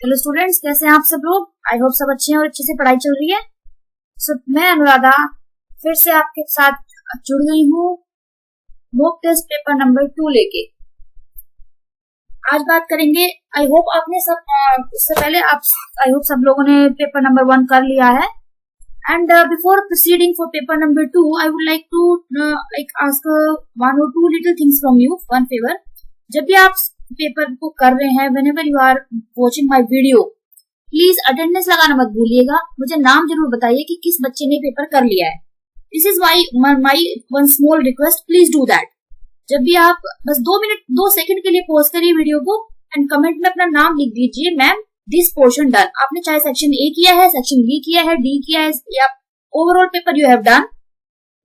Hello students, कैसे हैं आप सब लोग। आई होप सब अच्छे हैं और अच्छे से पढ़ाई चल रही है। मैं अनुराधा फिर से आपके साथ जुड़ गई हूँ मॉक टेस्ट पेपर नंबर 2 लेके। आज बात करेंगे। आई होप आपने सब इससे पहले आई होप सब लोगों ने पेपर नंबर 1 कर लिया है। And before proceeding for paper number 2 I would like to ask 1 or 2 little things from you. One favour, जब भी आप पेपर को कर रहे हैं, whenever you are watching my video, please attendance लगाना मत भूलिएगा। मुझे नाम जरूर बताइए कि किस बच्चे ने पेपर कर लिया है। This is my one small request, please do that. जब भी आप बस 2 सेकंड के लिए पॉज करिए वीडियो को एंड कमेंट में अपना नाम लिख दीजिए, मैम दिस पोर्शन डन। आपने चाहे सेक्शन ए किया है, सेक्शन बी किया है, डी किया है या overall paper you have done,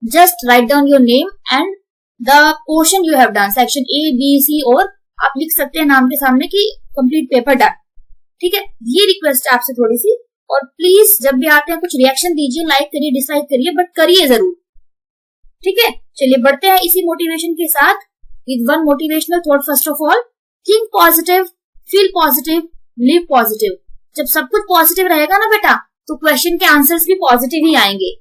just write down your name and the portion you have done, section A B C, और आप लिख सकते हैं नाम के सामने कि कंप्लीट पेपर डन। ठीक है, ये रिक्वेस्ट है आपसे थोड़ी सी। और प्लीज जब भी आते हैं कुछ रिएक्शन दीजिए, लाइक करिए, डिसलाइक करिए, बट करिए जरूर। ठीक है, चलिए बढ़ते हैं इसी मोटिवेशन के साथ with one motivational thought. First of all, think positive, feel positive, live positive. जब सब कुछ पॉजिटिव रहेगा ना बेटा, तो क्वेश्चन के आंसर्स भी पॉजिटिव ही आएंगे।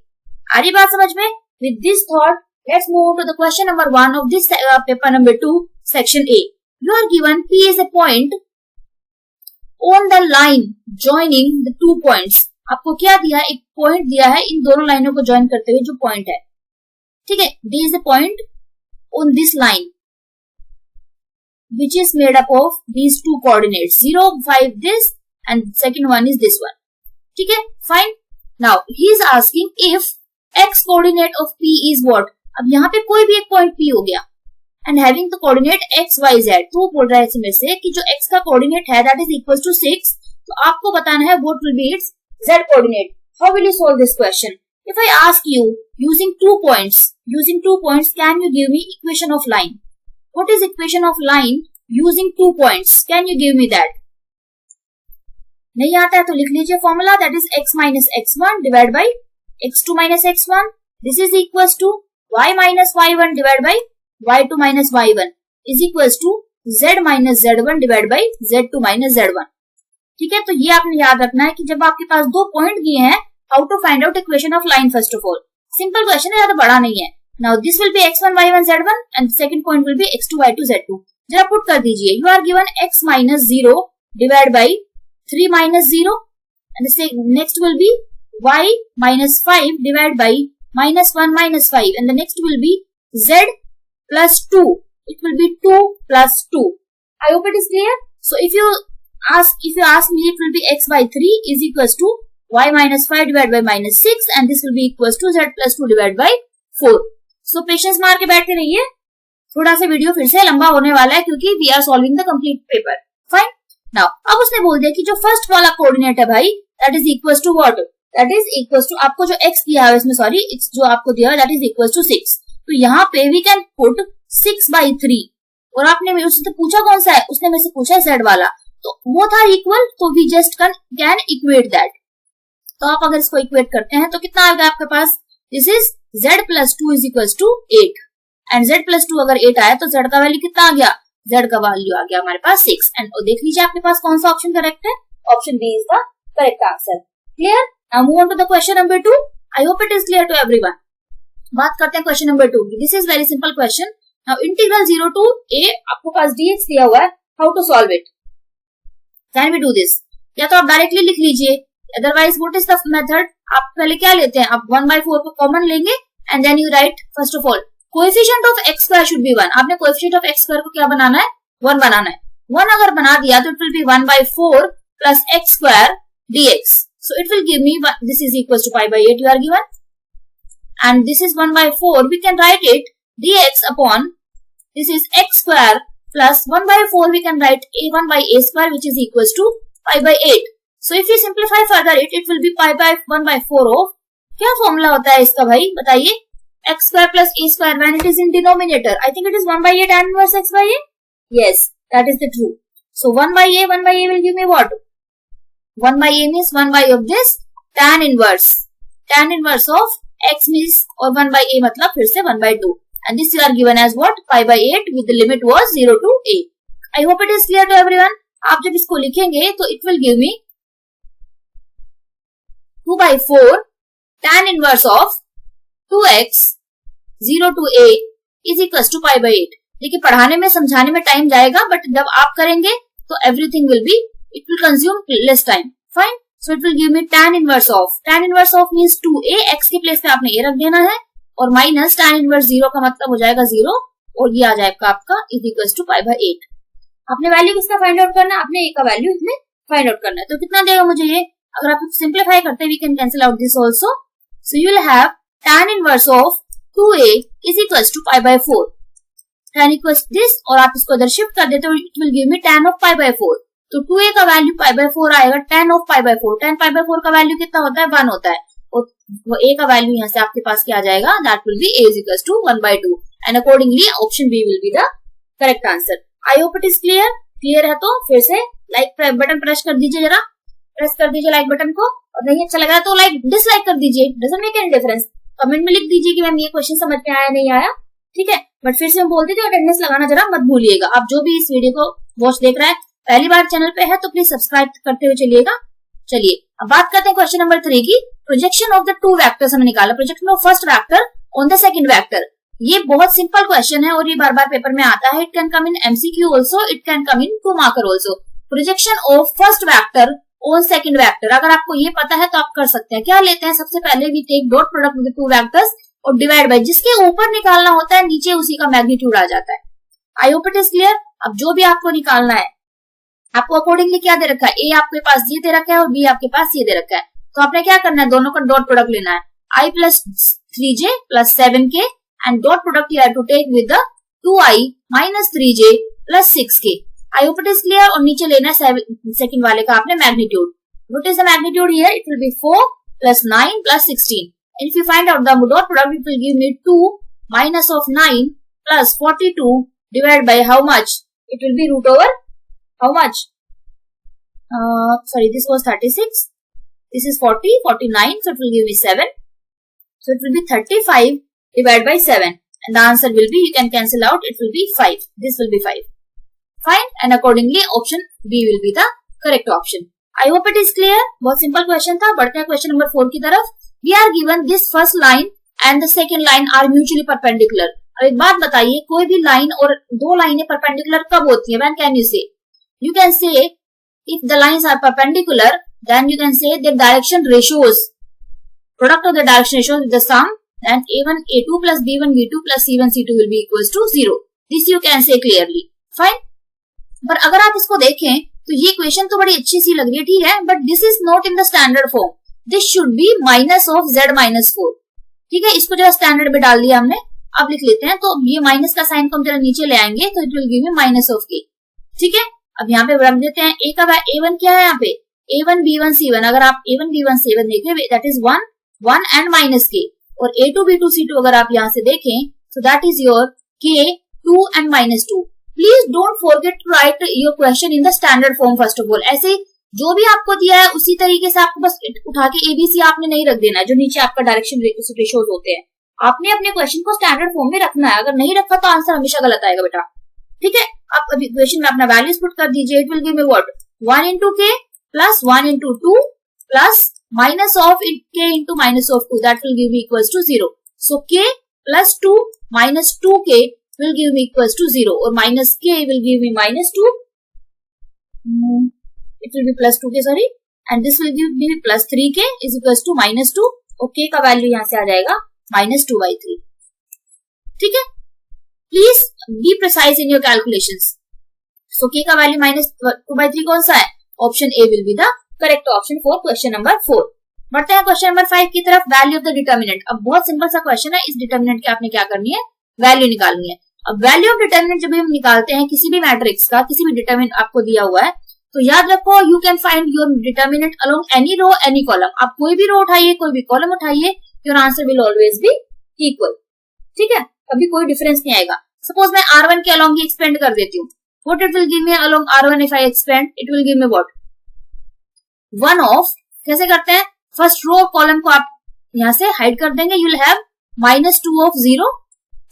आ रही बात समझ में? With this thought let's move to the question number 1 of this paper number 2 section A. You are given P is a point on the line joining the 2 points. आपको क्या दिया है? एक पॉइंट दिया है इन दोनों लाइनों को ज्वाइन करते हुए जो पॉइंट है। ठीक है, there is a point on this line which is made up of these 2 coordinates 0, 5 this and second one is this one. ठीक है, fine. Now he is asking if x coordinate of P is what? अब यहाँ पे कोई भी एक point P हो गया and having the coordinate x, y, z. तो बोल रहा है इसमें से कि जो x का कोऑर्डिनेट है that is equals to 6, तो आपको बताना है what will be its z coordinate. How will you solve this question? If I ask you using 2 points, can you give me equation of line? What is equation of line using 2 points? Can you give me that? नहीं आता है तो लिख लीजिए formula, that is x minus x1 divided by x2 minus x1. This is equals to y minus y1 divided by y2 minus y1 is equals to z minus z1 divided by z2 minus z1. ठीक है, तो ये आपने याद रखना है कि जब आपके पास 2 पॉइंट दिए हैं, how to find out equation of line. First of all simple question है, ज्यादा बड़ा नहीं है। Now this will be x1 y1 z1 and second point will be x2 y2 z2. जरा पुट कर दीजिए, you are given x minus 0 divided by 3 minus 0 and next will be y minus 5 divided by minus 1 minus 5 and the next will be z plus 2. It will be 2 plus 2. I hope it is clear. So if you ask me, it will be x by 3 is equals to y minus 5 divided by minus 6 and this will be equals to z plus 2 divided by 4. So patience मार के बैठते रहिए, थोड़ा सा video फिर से लंबा होने वाला है क्योंकि we are solving the complete paper. Fine. Now अब उसने बोल दिया कि जो फर्स्ट वाला कोऑर्डिनेट है भाई, that is equals to what? That is equals to आपको जो x दिया है इसमें, सॉरी x जो आपको दिया है that is equals to 6. तो यहाँ पे वी कैन पुट 6 by 3 और आपने उससे पूछा कौन सा है, उसने मेरे से पूछा है z वाला, तो वो था इक्वल, तो we just can equate that. तो आप अगर इसको इक्वेट करते हैं तो कितना आएगा आपके पास? This is z plus 2 is equals to 8 and z plus 2 अगर 8 आया तो z का वैल्यू कितना आ गया? z का वैल्यू आ गया हमारे पास 6 एंड देख लीजिए आपके पास कौन सा ऑप्शन करेक्ट है। Option B is the correct answer. Clear? Now move on to the question number 2। I hope it is clear to everyone. बात करते हैं क्वेश्चन नंबर 2 की। This is very simple question. Now integral 0 to a, आपको पास dx दिया हुआ है, how to solve it? Can we do this? या तो आप डायरेक्टली लिख लीजिए, otherwise what is the method? आप पहले क्या लेते हैं, आप 1/4 को कॉमन लेंगे and then you write first of all coefficient of x square should be 1। आपने कोएफिशिएंट ऑफ x स्क्वायर को क्या बनाना है? 1 बनाना है। 1 अगर बना दिया तो it will B 1/4 plus x square dx. So it will give me this is equals to pi by 8 you are given. And this is 1/4, we can write it dx upon this is x square plus 1/4 we can write a1 by a square which is equals to pi by 8. So if you simplify further it will be pi by 1/4 of, क्या formula होता है इसका भाई बताइए? x square plus a square when it is in denominator, I think it is 1/8 tan inverse x by a. Yes, that is the true. So 1 by a will give me what? 1 by a means 1 by of this tan inverse of x means, और 1 by a मतलब फिर से 1/2 and this you are given as what? Pi by 8 with the limit was 0 to a. I hope it is clear to everyone. आप जब इसको लिखेंगे तो it will give me 2/4 tan inverse of 2x 0 to a is equals to pi by 8. देखिए पढ़ाने में समझाने में टाइम जाएगा, बट जब आप करेंगे तो everything will be, it will consume less time. Fine. So it will give me tan inverse of. tan inverse of means 2a, x के प्लेस पे आपने a रख देना है, और माइनस tan इनवर्स 0 का मतलब हो जाएगा 0, और ये आ जाएगा आपका is equals to pi by 8. आपने वैल्यू किसका फाइंड आउट करना है? आपने a का वैल्यू इसमें फाइंड आउट करना है. तो कितना देगा मुझे ये? अगर आप सिंप्लीफाई करते हैं, we can cancel out this also. So you will have tan inverse of 2a is equals to pi by 4. tan equals this, और आप इसको इधर शिफ्ट कर देते हो, it will give me tan of pi by 4. तो 2a का value pi by 4 आएगा, tan of pi by 4. tan pi by 4 का वैल्यू कितना होता है? 1 होता है, और वो a का वैल्यू यहाँ से आपके पास क्या आ जाएगा? that will be a is equals to 1/2, and accordingly option B will be the correct answer. I hope it is clear. Clear है तो फिर से लाइक बटन प्रेस कर दीजिए, जरा प्रेस कर दीजिए लाइक बटन को, और नहीं अच्छा लगा तो लाइक डिसलाइक कर दीजिए, doesn't make any difference. Comment में लिख दीजिए कि मैम ये क्वेश्चन समझ में आया नहीं आया, ठीक है. बट फिर से मैं बोलती थी अटेंडेंस लगाना जरा मत भूलिएगा. आप जो भी इस वीडियो को वॉच देख रहा है, पहली बार चैनल पे है तो प्लीज सब्सक्राइब करते हुए चलिएगा. चलिए अब बात करते हैं क्वेश्चन नंबर 3 की. Projection of the two vectors हमने निकाला. Projection of first vector on the second vector. ये बहुत सिंपल क्वेश्चन है और ये बार बार पेपर में आता है. It can come in MCQ also, it can come in 2 marker also. Projection of first vector on second vector. अगर आपको ये पता है तो आप कर सकते हैं. क्या लेते हैं? सबसे पहले we take dot product with two vectors और डिवाइड बाय, जिसके ऊपर निकालना होता है नीचे उसी का मैग्नीट्यूड आ जाता है. आई होप इट इज क्लियर. अब जो भी आपको निकालना है, आपको अकॉर्डिंगली क्या दे रखा है? ए आपके पास ये दे रखा है और बी आपके पास ये दे रखा है. तो आपने क्या करना है? दोनों का डॉट प्रोडक्ट लेना है. i plus 3j plus 7k, and dot product you have to take with the 2i minus 3j plus 6k. I hope it is clear. और नीचे लेना है सेकंड वाले का आपने magnitude. What is the magnitude here? It will be 4 plus 9 plus 16. And if you find out the dot product, it will give me 2 minus of 9 plus 42 divided by how much? It will be root over how much? Sorry, this was 36. This is 40, 49. So it will give me 7. So it will be 35 divided by 7. And the answer will be, you can cancel out, it will be 5. This will be 5. Fine. And accordingly, option B will be the correct option. I hope it is clear. बहुत simple question था. बढ़ते हैं question number 4 की तरफ. We are given this first line and the second line are mutually perpendicular. अब एक बात बताइए, कोई भी लाइन और दो लाइनें परपेंडिकुलर कब होती है? When can you say? You can say if the lines are perpendicular, then you can say their direction ratios. Product of the direction ratios with the sum, and a1 a2 plus b1 b2 plus c1 c2 will be equals to 0. This you can say clearly. Fine. पर अगर आप इसको देखें तो ये question तो बड़ी अच्छी सी लग रही है, ठीक है, but this is not in the standard form. This should be minus of z minus 4. ठीक है, इसको जो स्टैंडर्ड में डाल दिया हमने. अब लिख लेते हैं. तो ये माइनस का साइन को हम जरा नीचे ले आएंगे तो it will give me minus of k. ठीक है, अब यहाँ पे रख देते हैं. a का a1 क्या है? यहाँ पे a1 b1 c1. अगर आप a1 b1 c1 देखें, that is 1 1 and minus k. और a2 b2 c2 अगर आप यहाँ से देखें, so that is your k 2 and minus 2. Please don't forget to write your question in the standard form first of all. ऐसे जो भी आपको दिया है उसी तरीके से आपको बस उठा के एबीसी आपने नहीं रख देना है. जो नीचे आपका डायरेक्शन रेशियोज होते हैं, आपने अपने क्वेश्चन को स्टैंडर्ड फॉर्म में रखना है. अगर नहीं रखा तो आंसर हमेशा गलत आएगा बेटा. ठीक है, आप अभी क्वेश्चन में अपना वैल्यूज पुट कर दीजिए. It will give me what? 1 into k plus 1 into 2 plus minus of k into minus of 2. That will give me equals to 0. So k plus 2 minus 2k will give me equals to 0, or minus k will give me minus 2. It will be plus 2k, sorry, and this will give me plus 3k is equals to minus 2. और k का value यहाँ से आ जाएगा minus 2/3. ठीक है, please be precise in your calculations. So k का value minus 2/3 कौन सा है? Option A will be the correct option for question number 4. बढ़ते हैं क्वेश्चन नंबर 5 की तरफ. Value of the determinant. अब बहुत सिंपल सा क्वेश्चन है. इस डिटर्मिनेंट की आपने क्या करनी है? वैल्यू निकालनी है. अब वैल्यू ऑफ डिटर्मिनेंट जब हम निकालते हैं किसी भी मैट्रिक्स का, किसी भी डिटर्मिनेंट आपको दिया हुआ है, तो याद रखो you can find your determinant along any row any column. आप कोई भी रो उठाइए, कोई भी कॉलम उठाइए, your answer will always be equal. ठीक है, कभी कोई डिफरेंस नहीं आएगा. सपोज मैं r1 के अलोंग एक्सपेंड कर देती हूँ. What it will give me along r1 if I expand? It will give me what? 1 of, कैसे करते हैं? फर्स्ट रो कॉलम को आप यहाँ से हाइड कर देंगे. You will have -2 of 0,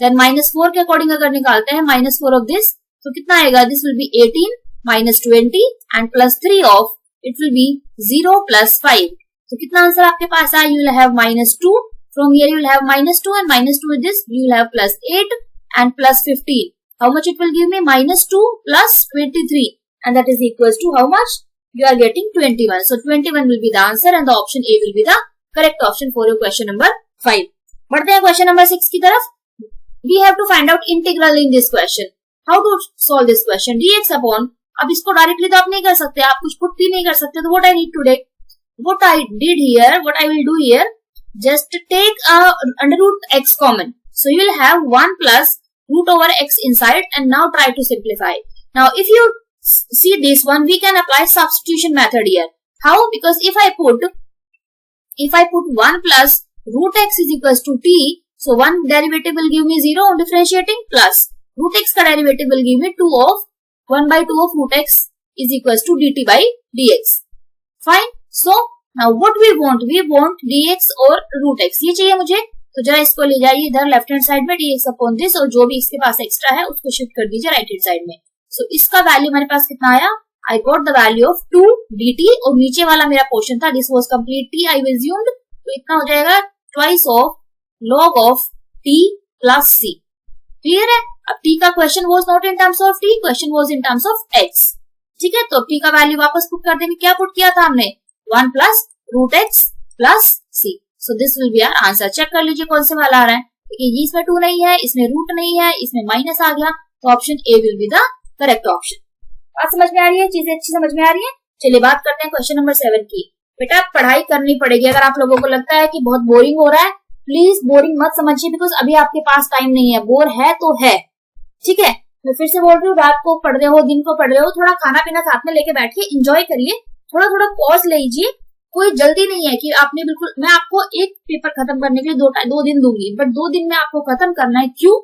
then -4 के अकॉर्डिंग अगर निकालते हैं -4 ऑफ दिस, तो कितना आएगा? This will B 18 -20 and +3 of it will be 0 + 5. तो कितना आंसर आपके पास आया? You will have -2. From here you will have -2 and -2 with this you will have +8 and +15. How much it will give me? -2 + 23 and that is equals to how much? You are getting 21. So 21 will be the answer and the option A will be the correct option for your question number 5. बढ़ते हैं question number 6 की तरफ. We have to find out integral in this question. How to solve this question? dx upon, अब इसको directly तो आप नहीं कर सकते, आप कुछ पुट भी नहीं कर सकते. तो what I need to do, what I did here, what I will do here, just take under root x common. So you will have 1 plus root over x inside and now try to simplify. Now if you see this one, we can apply substitution method here. How? Because if I put 1 plus root x is equals to t, so one derivative will give me 0 on differentiating plus root x का derivative will give me 2 of 1 by 2 of root x is equals to dt by dx. Fine. So now what we want dx और root x ये चाहिए मुझे. तो जरा इसको ले जाइए इधर लेफ्ट हैंड साइड में dx अपॉन दिस और जो भी इसके पास एक्स्ट्रा है उसको शिफ्ट कर दीजिए राइट हैंड साइड में. सो इसका वैल्यू मेरे पास कितना आया? I got the value of 2 dt और नीचे वाला मेरा पोर्शन था this was complete t I assumed. तो इतना हो जाएगा twice of log of t plus c. Clear है? अब t का question was not in terms of t, question was in terms of x. ठीक है, तो t का वैल्यू वापस पुट कर देंगे. क्या पुट किया था हमने? 1 plus root x plus c. So this will be our answer. Check कर लीजिए कौन से वाला आ रहा है. देखिए इसमें 2 नहीं है, इसमें रूट नहीं है, इसमें माइनस आ गया, तो option A will be the correct option. बात समझ में आ रही है? चीजें अच्छी समझ में आ रही है? चलिए बात करते हैं क्वेश्चन नंबर 7 की. बेटा पढ़ाई करनी पड़ेगी. अगर आप लोगों को लगता है कि बहुत बोरिंग हो रहा है, प्लीज बोरिंग मत समझिए, बिकॉज अभी आपके पास टाइम नहीं है. बोर है तो है, ठीक है. मैं फिर से बोल रही हूँ, रात को पढ़ रहे हो, दिन को पढ़ रहे हो, थोड़ा खाना पीना साथ में लेके बैठिए, एंजॉय करिए, थोड़ा थोड़ा पॉज लीजिए. कोई जल्दी नहीं है कि आपने बिल्कुल, मैं आपको एक पेपर खत्म करने के लिए 2 दिन दूंगी, बट 2 दिन में आपको खत्म करना है. क्यों?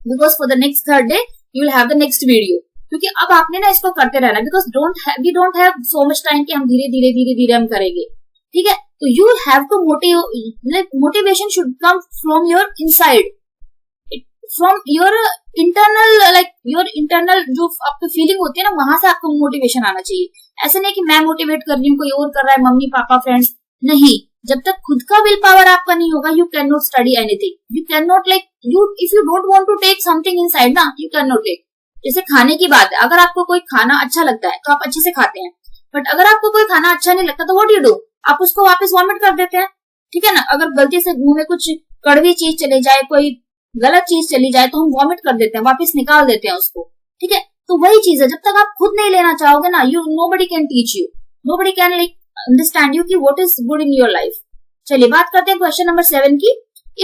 Because for the next 3rd day you will have the next video. क्योंकि अब आपने ना इसको करते रहना, because we don't have so much time कि हम धीरे धीरे हम करेंगे. ठीक है, तो you have to motivation should come from your inside, from your internal जो आपकी फीलिंग होती है ना, वहां से आपको मोटिवेशन आना चाहिए. ऐसे नहीं कि मैं मोटिवेट कर रही हूँ, कोई और कर रहा है, मम्मी पापा फ्रेंड्स. नहीं, जब तक खुद का विल पावर आपका नहीं होगा, you can not study anything. You can not if you don't want to take something inside ना, यू कैन नॉट टेक. जैसे खाने की बात है, अगर आपको कोई खाना अच्छा लगता है तो आप अच्छे से खाते हैं, बट अगर आपको कोई खाना अच्छा नहीं लगता तो व्हाट यू डू, आप उसको वापस वॉमिट कर देते हैं. ठीक है ना. अगर गलती से मुंह में कुछ कड़वी चीज चली जाए, कोई गलत चीज चली जाए, तो हम वॉमिट कर देते हैं, वापस निकाल देते हैं उसको. ठीक है, तो वही चीज है, जब तक आप खुद नहीं लेना चाहोगे ना, nobody can teach you, nobody can understand you कि what is good in your life. चलिए बात करते हैं क्वेश्चन नंबर 7 की.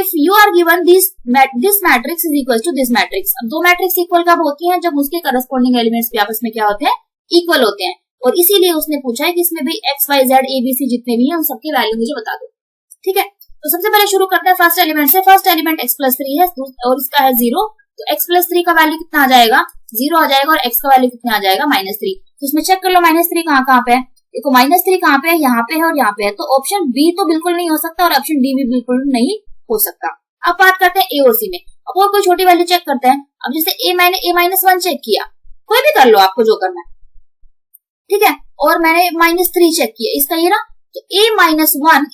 If you are given this matrix is equal to this matrix. अब 2 मैट्रिक्स इक्वल कब होती हैं? जब उसके करस्पॉन्डिंग एलिमेंट्स भी आपस में क्या होते हैं? इक्वल होते हैं. और इसीलिए उसने पूछा है कि इसमें भी एक्स वाई जेड एबीसी जितने भी हैं उन सबके वैल्यू मुझे बता दो. ठीक है, तो सबसे पहले शुरू करते हैं फर्स्ट एलिमेंट से. फर्स्ट एलिमेंट x + 3 है और इसका है 0. तो x + 3 का वैल्यू कितना आ जाएगा? 0 आ जाएगा. और x का वैल्यू कितना आ जाएगा? -3. तो इसमें चेक कर लो -3 कहाँ पे है. देखो -3 कहाँ पे है? यहाँ पे है और यहाँ पे है. तो ऑप्शन बी तो बिल्कुल नहीं हो सकता और ऑप्शन डी भी बिल्कुल नहीं हो सकता. अब बात करते हैं ए और सी में. अब और कोई छोटी वैल्यू चेक करते हैं. अब जैसे a मैंने a-1 चेक किया, कोई भी कर लो आपको जो करना है. ठीक है, और मैंने -3 चेक किया, इसका ये ना. तो a-1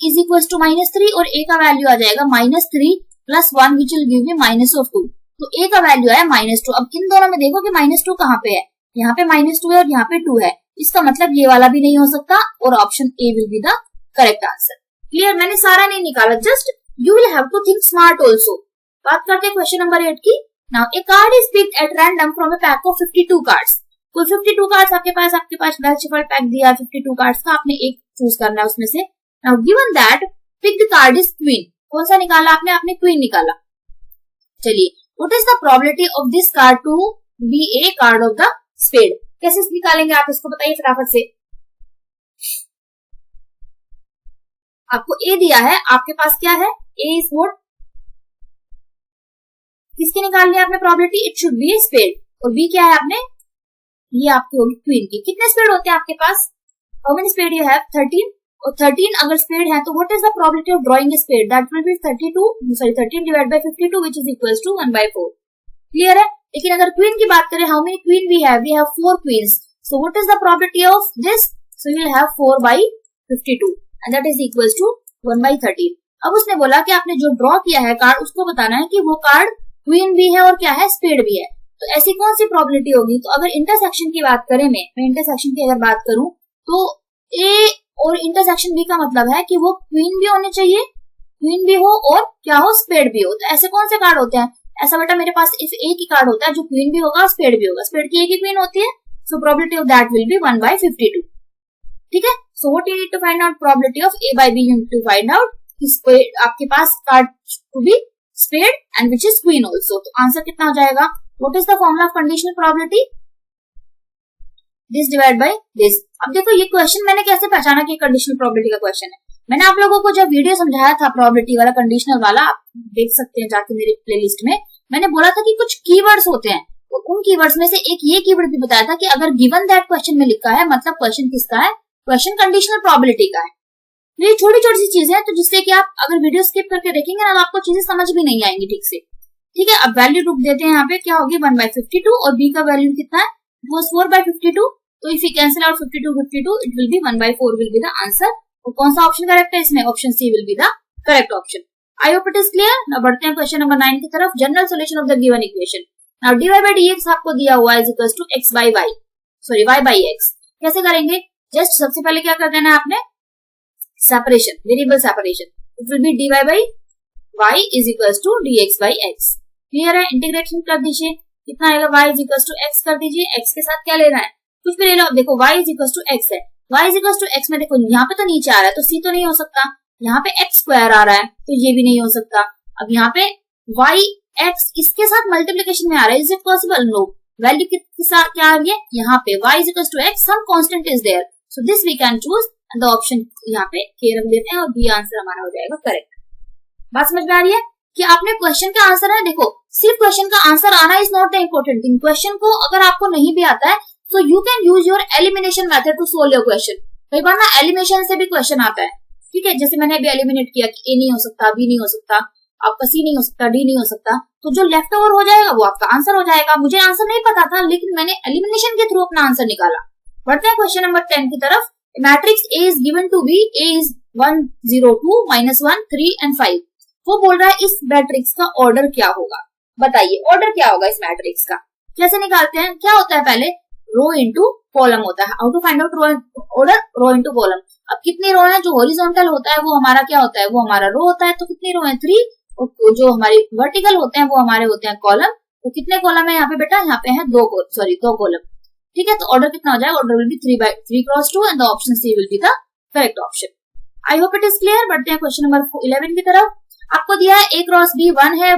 इज इक्वल टू -3 और a का वैल्यू आ जाएगा -3 + 1 विच विल गिव मी -2. तो a का वैल्यू आया -2. अब किन दोनों में देखो कि -2 कहाँ पे है? यहाँ पे -2 है और यहाँ पे 2 है. इसका मतलब ये वाला भी नहीं हो सकता और option A will be the correct answer. Clear? मैंने सारा नहीं निकाला, just you will have to think smart also. बात करते हैं क्वेश्चन नंबर 8 की. Now a card is picked at random from a pack of 52 cards. कोई 52 कार्ड्स आपके पास बैच शफल पैक दिया 52 कार्ड्स का, आपने एक चूज करना है उसमें से. Now given that picked card is queen. कौन सा निकाला आपने? आपने क्वीन निकाला. चलिए, what is the probability of this card to be a card of the spade? कैसे निकालेंगे आप इसको बताइए फटाफट से. आपको ए दिया है, आपके पास क्या है? A is what? किसकी निकालनी है आपने probability? It should be a spade. और बी क्या है आपने? ये आपकी होगी क्वीन की. कितने स्पेड होते हैं आपके पास? How many spade you have? 13. और 13 अगर स्पेड है तो what is the probability of drawing a spade? That will be 13 divide by 52 which is equals to 1/4. Clear है? लेकिन अगर क्वीन की बात करें, how many queen we have? 4 queens. So what is the probability of this? So you will have 4 by 52 and that is equals to 1 by 13. अब उसने बोला कि आपने जो ड्रॉ किया है कार्ड उसको बताना है कि वो कार्ड क्वीन भी है और क्या है, स्पेड भी है. तो ऐसी कौन सी प्रोबेबिलिटी होगी? तो अगर इंटरसेक्शन की बात करें, मैं इंटरसेक्शन की अगर बात करूं तो ए और इंटरसेक्शन बी का मतलब है कि वो क्वीन भी होने चाहिए, क्वीन भी हो और क्या हो, स्पेड भी हो. तो ऐसे कौन से कार्ड होते हैं? ऐसा बेटा मेरे पास इफ ए की कार्ड होता है जो क्वीन भी होगा स्पेड भी होगा, स्पेड की एक ही क्वीन होती है. So probability of that will be 1 by 52. ठीक है. So what you need to find out probability of A by B. You need to find out आपके पास card to be spade and which is queen also. तो answer कितना हो जाएगा? What is the formula of conditional probability? This divide by this. अब देखो ये question मैंने कैसे पहचाना कि कंडीशनल प्रोबेबिलिटी का क्वेश्चन है. मैंने आप लोगों को जब वीडियो समझाया था प्रोबेबिलिटी वाला, कंडीशनल वाला, आप देख सकते हैं जाके मेरे प्लेलिस्ट में. मैंने बोला था कि कुछ कीवर्ड्स होते हैं, तो उन कीवर्ड्स में से एक ये कीवर्ड भी बताया था कि अगर गिवन दैट क्वेश्चन में लिखा है मतलब क्वेश्चन किसका है, क्वेश्चन कंडीशनल प्रोबेबिलिटी का है. ये छोटी छोटी सी चीजें हैं तो जिससे कि आप अगर वीडियो स्किप करके देखेंगे ना तो आपको चीजें समझ भी नहीं आएंगी ठीक से. ठीक है. अब वैल्यू रुक देते हैं यहाँ पे, क्या होगी 1 by 52 और बी का वैल्यू कितना है, इट वाज 4 by 52. तो if you cancel out 52 it will be 1 by 4 will be the answer. और कौन सा ऑप्शन करेक्ट है इसमें? Option C will be the correct option. I hope it is clear. Now बढ़ते हैं क्वेश्चन नंबर 9 की तरफ. General solution of the given equation. Now dy by dx आपको दिया हुआ है equals to x by y, sorry y by x. कैसे करेंगे? जस्ट सबसे पहले क्या कर देना है आपने, separation, variable separation. It will be dy by y is equals to dx by x. Clear है? इंटीग्रेशन कर दीजिए. कितना आएगा? y is equals to x कर दीजिए. x के साथ क्या लेना है? कुछ भी ले लो. देखो y is equals to x है, y is equals to x में देखो यहाँ पे तो नीचे आ रहा है तो c तो नहीं हो सकता. यहाँ पे x स्क्वायर आ रहा है तो ये भी नहीं हो सकता. अब यहाँ पे y x किसके साथ मल्टीप्लीकेशन में आ रहा है? Is it possible? No. Value किसके साथ क्या आ रही है? यहाँ पे y is equals to x, some constant is there, so this we can choose and the option यहाँ पे k रख देते हैं और बी आंसर हमारा हो जाएगा करेक्ट. बात समझ में आ रही है कि आपने क्वेश्चन का आंसर है. देखो सिर्फ क्वेश्चन का आंसर आना is not the important thing. Question को अगर आपको नहीं भी आता है तो you can use your elimination method to solve your question. कई बार ना एलिमिनेशन से भी क्वेश्चन आता है. ठीक है. जैसे मैंने अभी एलिमिनेट किया कि ए नहीं हो सकता, बी नहीं हो सकता, आपका सी नहीं हो सकता, डी नहीं हो सकता, तो जो लेफ्ट ओवर हो जाएगा वो आपका आंसर हो जाएगा. मुझे आंसर नहीं पता था लेकिन मैंने एलिमिनेशन के थ्रू अपना आंसर निकाला. बढ़ते हैं क्वेश्चन नंबर 10 की तरफ. Matrix A is given to be A is 1 0 2 -1 3 and 5. वो बोल रहा है इस मैट्रिक्स का ऑर्डर क्या होगा. बताइए ऑर्डर क्या होगा इस मैट्रिक्स का. कैसे निकालते हैं? क्या होता है? पहले रो इनटू कॉलम होता है. How to find out order? Row into column. अब कितनी रो है? जो हॉरिजॉन्टल होता है वो हमारा क्या होता है? वो हमारा रो होता है. तो कितनी रो है? 3. और जो हमारी वर्टिकल होते हैं वो हमारे होते हैं कॉलम. तो कितने कॉलम है यहाँ पे बेटा? यहाँ पे है 2 कॉलम. ठीक है. तो ऑर्डर कितना हो जाएगा? Order will be 3 × 2 and the option C will be the correct option. I hope it is clear. बढ़ते हैं क्वेश्चन नंबर 11 की तरफ. आपको दिया है a क्रॉस b 1 है,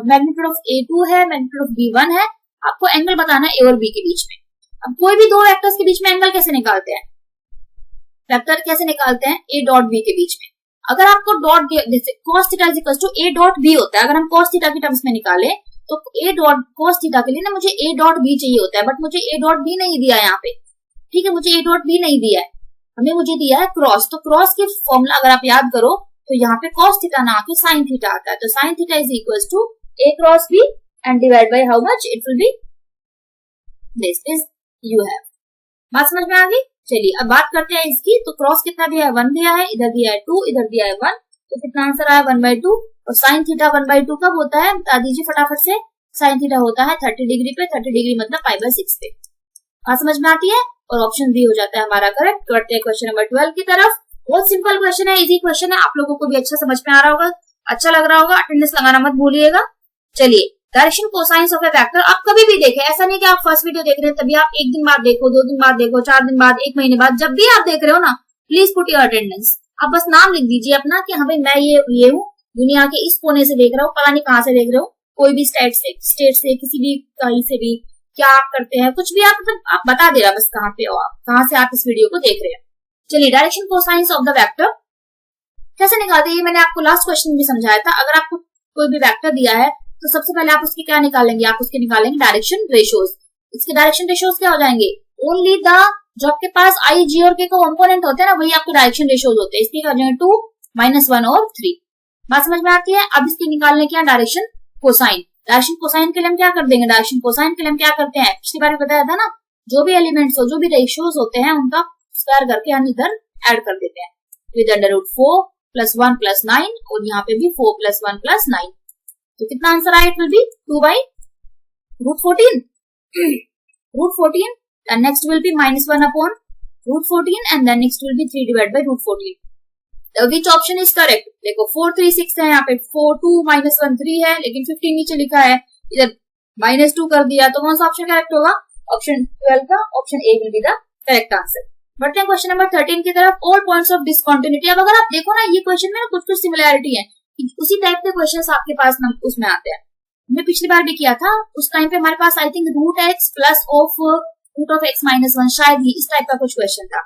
मैग्नीट्यूड ऑफ a 2 है, मैग्नीट्यूड ऑफ b 1 है. आपको एंगल बताना है a और b के बीच में. अब कोई भी दो वेक्टर्स के बीच में एंगल कैसे निकालते हैं? वेक्टर कैसे निकालते हैं? a डॉट b के बीच में. अगर आपको डॉट जैसे cos theta is equal to a dot b होता है. अगर हम cos थीटा की टर्म्स में निकाले तो a डॉट cos थीटा के लिए ना मुझे a डॉट b चाहिए होता है, बट मुझे a डॉट b नहीं दिया यहाँ पे. ठीक है. मुझे a डॉट b नहीं दिया है, हमें मुझे दिया है क्रॉस. तो क्रॉस के फॉर्मूला अगर आप याद करो तो यहाँ पे cos थीटा ना आके sin थीटा आता है. तो sin theta is equal to a cross b and divide by how much? It will be this is you have. बात समझ में आ गई? चलिए अब बात करते हैं इसकी. तो क्रॉस कितना दिया है? 1 दिया है, इधर दिया है 2, इधर दिया है 1. तो कितना आंसर आया? 1/2. और sin थीटा 1/2 कब होता है? बता दीजिए फटाफट से. sin थीटा होता है 30 डिग्री पे. 30 डिग्री मतलब π/6 पे. बात समझ में आती है? और ऑप्शन बी हो जाता है हमारा करेक्ट. करते हैं क्वेश्चन नंबर 12 की तरफ. बहुत सिंपल क्वेश्चन है, इजी क्वेश्चन है. आप लोगों को भी अच्छा समझ में आ रहा होगा, अच्छा लग रहा होगा. अटेंडेंस लगाना मत भूलिएगा. चलिए direction cosines of A vector आप कभी भी देखें. ऐसा नहीं कि आप फर्स्ट वीडियो देख रहे हैं तभी आप 1 दिन बाद देखो, 2 दिन बाद देखो, 4 दिन बाद, 1 महीने बाद, जब भी आप देख रहे हो ना प्लीज पुट योर अटेंडेंस. आप बस नाम लिख दीजिए अपना कि हाँ भाई मैं ये हूँ, दुनिया के इस कोने से देख रहा हूँ, पता नहीं कहाँ से देख रहे हो, कोई भी स्टेट से किसी भी कहीं से भी, क्या आप करते हैं, कुछ भी आप मतलब आप बता दे रहा बस कहाँ पे हो आप, कहाँ से आप इस वीडियो को देख रहे हैं. चलिए direction cosines of the vector कैसे निकालते हैं मैंने आपको लास्ट क्वेश्चन में समझाया था. अगर आपको कोई भी वेक्टर दिया है तो सबसे पहले आप उसके क्या निकालेंगे? आप उसके निकालेंगे डायरेक्शन रेशियोज. इसके डायरेक्शन रेशियोज क्या हो जाएंगे? ओनली द जो आपके पास i, g और k का कंपोनेंट होते हैं ना वही आपके डायरेक्शन रेशियोज होते हैं. इसके क्या हो जाएंगे? 2, -1 और 3. बात समझ में आती है? अब इसके निकालने क्या? Direction cosine. डायरेक्शन कोसाइन के लिए हम क्या कर देंगे? डायरेक्शन कोसाइन के लिए हम क्या करते हैं? पिछली बार बताया था ना, जो भी एलिमेंट्स हो, जो भी रेशियोज होते हैं उनका स्क्वायर करके हम इधर ऐड कर देते हैं with under root 4 plus 1 plus 9 और यहाँ पे भी 4 प्लस 1 प्लस 9। तो कितना आंसर आया? It will be 2 by root 14 root 14 and next will be minus 1 upon root 14 and then next will be 3 divided by root 14. Which option is correct? देखो 4 3 6 है, यहाँ पे 4 2 minus 1 3 है, लेकिन 15 नीचे लिखा है, इधर minus 2 कर दिया, तो कौन सा ऑप्शन करेक्ट होगा? ऑप्शन 12 का option A will be the correct answer. बढ़ते हैं क्वेश्चन नंबर 13 की तरफ। All points of discontinuity. अब अगर आप देखो ना, ये क्वेश्चन में कुछ कुछ सिमिलैरिटी है, उसी टाइप के क्वेश्चन आपके पास उसमें आते हैं। हमने पिछली बार भी किया था, उस टाइम पे हमारे पास I think root x plus root of x minus 1, शायद ही इस टाइप का कुछ क्वेश्चन था।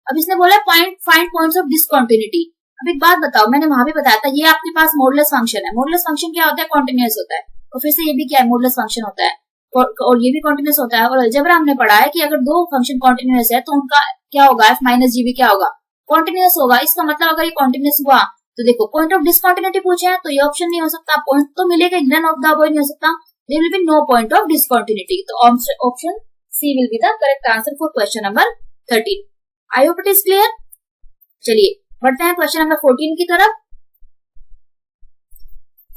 अब इसने बोला फाइंड पॉइंट्स ऑफ डिसकंटिन्यूटी। अब एक बात बताओ, मैंने वहां भी बताया था, ये आपके पास मॉडुलस फंक्शन है। मॉडुलस फंक्शन क्या होता है? कॉन्टिन्यूअस होता है। और फिर से ये भी क्या है? मॉडुलस फंक्शन होता है, और ये भी कॉन्टिन्यूअस होता है। और अलजेब्रा हमने पढ़ा है कि अगर दो फंक्शन कॉन्टिन्यूअस है तो उनका क्या होगा? एफ माइनस जी भी क्या होगा? कॉन्टिन्यूअस होगा। इसका मतलब अगर ये कॉन्टिन्यूअस हुआ तो देखो पॉइंट ऑफ डिसकंटिन्यूटी पूछे हैं तो ये ऑप्शन नहीं हो सकता, पॉइंट तो मिलेगा, नन ऑफ द अबव नहीं हो सकता, there will be no point of discontinuity. तो option C will be the correct answer for question number 13। I hope it is clear. चलिए बढ़ते हैं क्वेश्चन नंबर 14 की तरफ।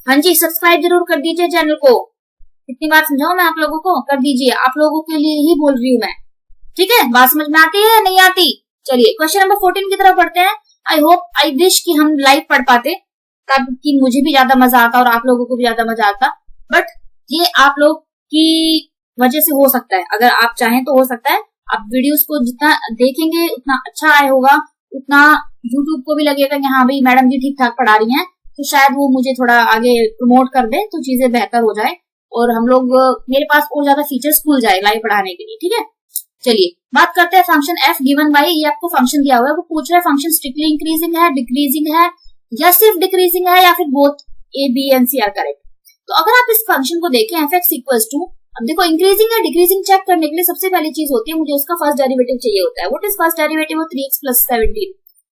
हाँ जी, सब्सक्राइब जरूर कर दीजिए चैनल को। कितनी बार समझाऊं मैं आप लोगों को? कर दीजिए, आप लोगों के लिए ही बोल रही हूँ मैं, ठीक है? बात समझ में आती है या नहीं आती? चलिए क्वेश्चन नंबर 14 की तरफ बढ़ते हैं। आई होप, आई विश कि हम लाइव पढ़ पाते, ताकि मुझे भी ज्यादा मजा आता और आप लोगों को भी ज्यादा मजा आता, बट ये आप लोग की वजह से हो सकता है। अगर आप चाहें तो हो सकता है आप वीडियोस को जितना देखेंगे उतना अच्छा आया होगा, उतना यूट्यूब को भी लगेगा कि हाँ भाई मैडम जी ठीक ठाक पढ़ा रही हैं, तो शायद वो मुझे थोड़ा आगे प्रमोट कर दे तो चीजें बेहतर हो जाए और हम लोग, मेरे पास और ज्यादा फीचर्स खुल जाए लाइव पढ़ाने के लिए, ठीक है? चलिए बात करते हैं फंक्शन एफ गिवन बाय, ये आपको फंक्शन दिया हुआ है, वो पूछ रहा है फंक्शन स्ट्रिक्टली इंक्रीजिंग है, डिक्रीजिंग है, या सिर्फ डिक्रीजिंग है, या फिर both A B and C are correct. तो अगर आप इस फंक्शन को देखें एफ एक्स इक्वल्स टू, अब देखो इंक्रीजिंग या डिक्रीजिंग चेक करने के लिए सबसे पहली चीज होती है, मुझे उसका फर्स्ट डेरिवेटिव चाहिए होता है। What is first derivative? 3x plus 17,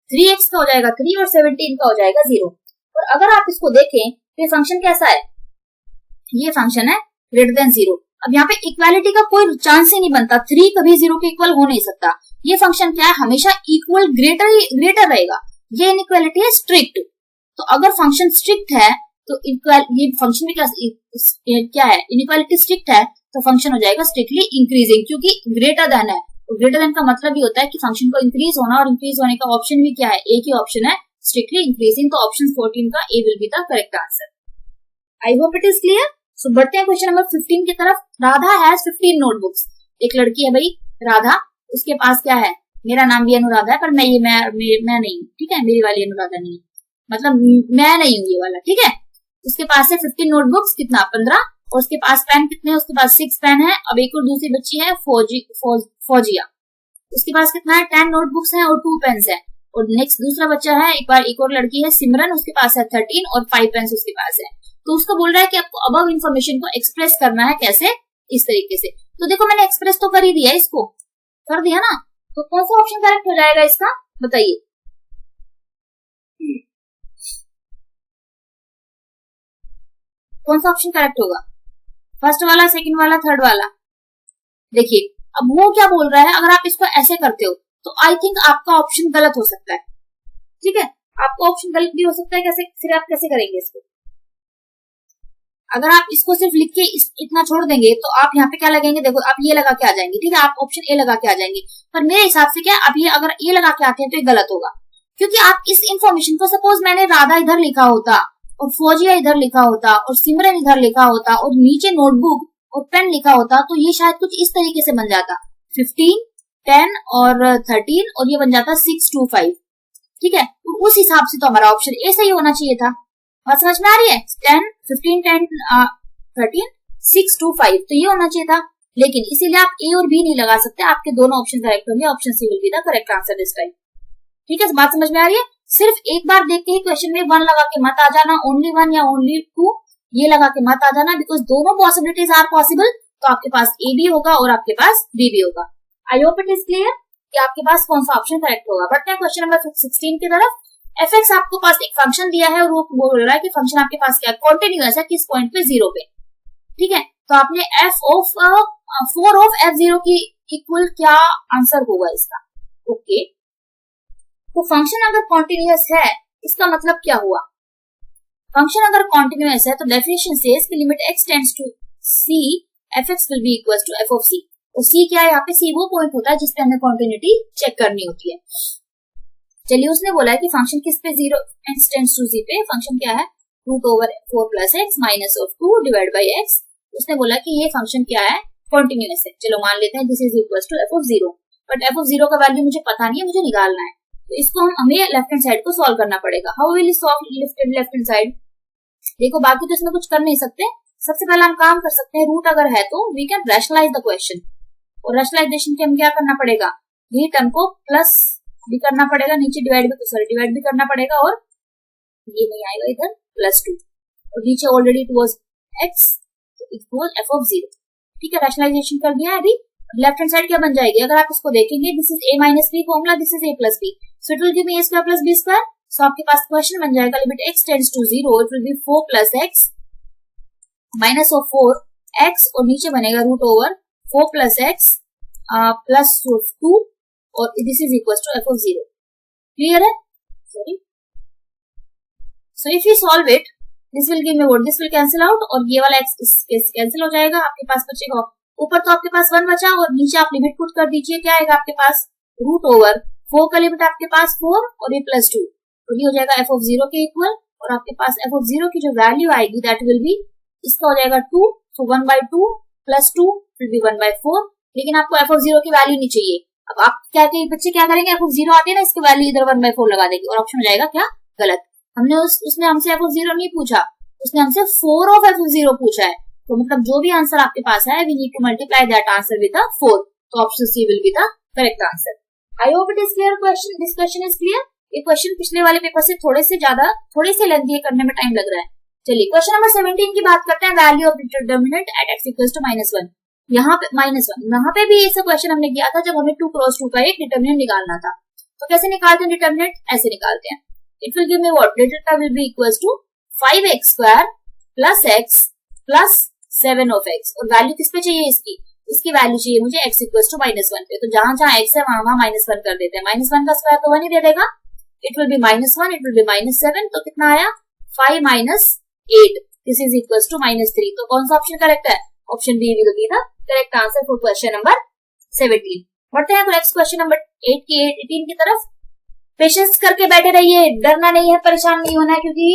3x का हो जाएगा 3 और 17 का हो जाएगा 0। और अगर आप इसको देखें तो ये फंक्शन कैसा है? ये फंक्शन है ग्रेटर देन 0। अब यहाँ पे इक्वालिटी का कोई चांस ही नहीं बनता, 3 कभी 0 के इक्वल हो नहीं सकता। ये फंक्शन क्या है? हमेशा इक्वल ग्रेटर रहेगा। ये इनइक्वालिटी है स्ट्रिक्ट। तो अगर फंक्शन स्ट्रिक्ट है तो ये फंक्शन भी क्या है? इनइक्वालिटी स्ट्रिक्ट है तो फंक्शन हो जाएगा स्ट्रिक्टली इंक्रीजिंग, क्योंकि ग्रेटर देन है। तो ग्रेटर देन का मतलब ये होता है कि फंक्शन को इंक्रीज होना, और इंक्रीज होने का ऑप्शन भी क्या है? एक ही ऑप्शन है, स्ट्रिक्टली इंक्रीजिंग। तो ऑप्शन 14 का A will be the correct answer. I hope it is clear. So बढ़ते हैं क्वेश्चन नंबर 15 की तरफ। Radha has 15 notebooks. एक लड़की है भाई राधा, उसके पास क्या है? मेरा नाम भी अनुराधा है, पर मैं नहीं हूँ, ठीक है? मेरी वाली अनुराधा नहीं, मतलब मैं नहीं हूँ ये वाला, ठीक है? उसके पास है 15 नोटबुक्स, कितना? 15। और उसके पास पेन कितने हैं? उसके पास 6 पेन है। अब एक और दूसरी बच्ची है फौजिया, उसके पास कितना है? 10 नोटबुक्स हैं और 2 पेन्स है। और नेक्स्ट दूसरा बच्चा है, एक और लड़की है सिमरन, उसके पास है 13 और 5 पेन्स उसके पास है। तो उसको बोल रहा है कि आपको अबव इन्फॉर्मेशन को एक्सप्रेस करना है, कैसे? इस तरीके से। तो देखो मैंने एक्सप्रेस तो कर ही दिया, इसको कर दिया ना, तो कौन सा ऑप्शन करेक्ट हो जाएगा इसका? बताइए। कौन सा ऑप्शन करेक्ट होगा? फर्स्ट वाला, सेकंड वाला, थर्ड वाला? देखिए अब वो क्या बोल रहा है, अगर आप इसको ऐसे करते हो तो आई थिंक आपका ऑप्शन गलत हो सकता है, ठीक है? आपका ऑप्शन गलत भी हो सकता है। कैसे? फिर आप कैसे करेंगे इसको? अगर आप इसको सिर्फ लिख के इतना छोड़ देंगे तो आप यहाँ पे क्या लगेंगे? देखो आप ये लगा के आ जाएंगे, ठीक है? आप ऑप्शन ए लगा के आ जाएंगे, पर मेरे हिसाब से क्या, आप ये अगर ए लगा के आते हैं तो ये गलत होगा, क्योंकि आप इस इंफॉर्मेशन को, सपोज मैंने राधा इधर लिखा होता और फौजिया इधर लिखा होता और सिमरन इधर लिखा होता और नीचे नोटबुक और पेन लिखा होता, तो ये शायद कुछ इस तरीके से बन जाता, 15, 10 और 13, और ये बन जाता 6 to 5, ठीक है? तो उस हिसाब से तो हमारा ऑप्शन ए सही होना चाहिए था। बात समझ में आ रही है? 10, 15, 10, 13, 6 to 5, तो ये होना चाहिए था। लेकिन इसीलिए आप ए और बी नहीं लगा सकते, आपके दोनों ऑप्शन करेक्ट होंगे। Option C will be the correct answer this time, ठीक है? बात समझ में आ रही है? सिर्फ एक बार देख के ही क्वेश्चन में 1 लगा के मत आ जाना, ओनली 1 या ओनली 2 ये लगा के मत आ जाना, बिकॉज दोनों पॉसिबिलिटीज आर पॉसिबल। तो आपके पास ए भी होगा और आपके पास बी भी होगा। आई होप इट इज क्लियर कि आपके पास कौन सा ऑप्शन करेक्ट होगा। बढ़ते हैं क्वेश्चन नंबर 16 की तरफ। एफ एक्स आपको पास एक फंक्शन दिया है और वो बोल रहा है कि फंक्शन आपके पास क्या कॉन्टिन्यूअस है, किस पॉइंट पे? 0 पे, ठीक है? तो आपने एफ ऑफ 4 ऑफ f0 की इक्वल क्या आंसर होगा इसका। ओके, तो फंक्शन अगर कॉन्टिन्यूअस है इसका मतलब क्या हुआ, फंक्शन अगर कॉन्टिन्यूअस है तो डेफिनेशन सेज कि limit x tends to c fx will be equal to f of c। तो c क्या है यहाँ पे, c वो पॉइंट होता है जिस पे हमें कॉन्टिन्यूटी चेक करनी होती है। चलिए उसने बोला है कि फंक्शन किस पे 0 x टेंड्स टू c पे, फंक्शन क्या है root over 4 plus x minus of 2 divide by x. उसने बोला कि ये फंक्शन क्या है, कॉन्टिन्यूअस है। चलो मान लेते हैं this is equal to f of 0, but f of 0 का वैल्यू मुझे पता नहीं है, मुझे निकालना है। तो इसको हमें लेफ्ट हैंड साइड को सॉल्व करना पड़ेगा। How will you solve left hand side, देखो बाकी तो इसमें कुछ कर नहीं सकते। सबसे पहले हम काम कर सकते हैं, रूट अगर है तो we can rationalise the question, और रैशनलाइजेशन के हम क्या करना पड़ेगा, ये टर्म को प्लस भी करना पड़ेगा, नीचे डिवाइड भी करना पड़ेगा, और ये नहीं आएगा इधर +2, और नीचे ऑलरेडी इट वाज x, तो इट वाज f ऑफ 0। ठीक है, रैशनलाइजेशन कर दिया है। अभी लेफ्ट हैंड साइड क्या बन जाएगी, अगर आप इसको देखेंगे this is a minus b formula, this is a plus b, so it will give me a square plus b square. So आपके पास क्वेश्चन बन जाएगा limit x tends to 0 it will be 4 plus x minus of 4x, और नीचे बनेगा root over 4 plus x plus 2, और this is equal to f of 0। Clear है, sorry. So if you solve it, this will give me what? This will cancel out, और ये वाला x cancel हो जाएगा। आपके पास बचेगा ऊपर तो आपके पास 1 बचा, और नीचे आप लिमिट पुट कर दीजिए, क्या आएगा आपके पास रूट ओवर 4 का लिमिट आपके पास 4 और ये +2, तो ये हो जाएगा f ऑफ 0 के इक्वल, और आपके पास f ऑफ 0 की जो वैल्यू आएगी दैट विल बी, इसका हो जाएगा 2, so 1/2 +2 विल बी 1/4, लेकिन आपको f ऑफ 0 की वैल्यू नहीं चाहिए। अब आप क्या करेंगे, बच्चे क्या करेंगे, f ऑफ 0 आते हैं ना, इसकी वैल्यू इधर 1/4 लगा देंगे, और ऑप्शन हो जाएगा क्या गलत। हमने उसने हमसे f ऑफ 0 नहीं पूछा, उसने हमसे 4 ऑफ f ऑफ 0 पूछा है, तो मतलब जो भी आंसर आपके पास है we need to multiply that answer with 4, तो option C will be the correct answer. I hope it is clear question, this question is clear. ये क्वेश्चन पिछले वाले पेपर से थोड़े से लेंथी करने में टाइम लग रहा है। चलिए क्वेश्चन नंबर 17 की बात करते हैं, value of determinant at x equals to -1। यहाँ पे -1, यहाँ पे भी ऐसा क्वेश्चन हमने किया था जब हमें 2 क्रॉस 2 का एक डिटरमिनेंट निकालना था। तो कैसे निकालते हैं डिटरमिनेंट, ऐसे निकालते हैं। It will give me what? Delta will be equals to 5x square plus x plus 7 of x, और वैल्यू किस पे चाहिए इसकी वैल्यू चाहिए मुझे x इक्वल्स टू -1 पे, तो जहां x है वहां -1 कर देते हैं। -1 का स्क्वायर तो 1 ही दे देगा, it will be -1, it will B -7, तो कितना आया 5 - 8, दिस इज इक्वल्स टू -3। तो कौन सा ऑप्शन करेक्ट है, option B will be the correct answer for question number 17। बढ़ते हैं नेक्स्ट क्वेश्चन नंबर 18 की तरफ। पेशेंस करके बैठे रहिए, डरना नहीं है, परेशान नहीं होना है, क्योंकि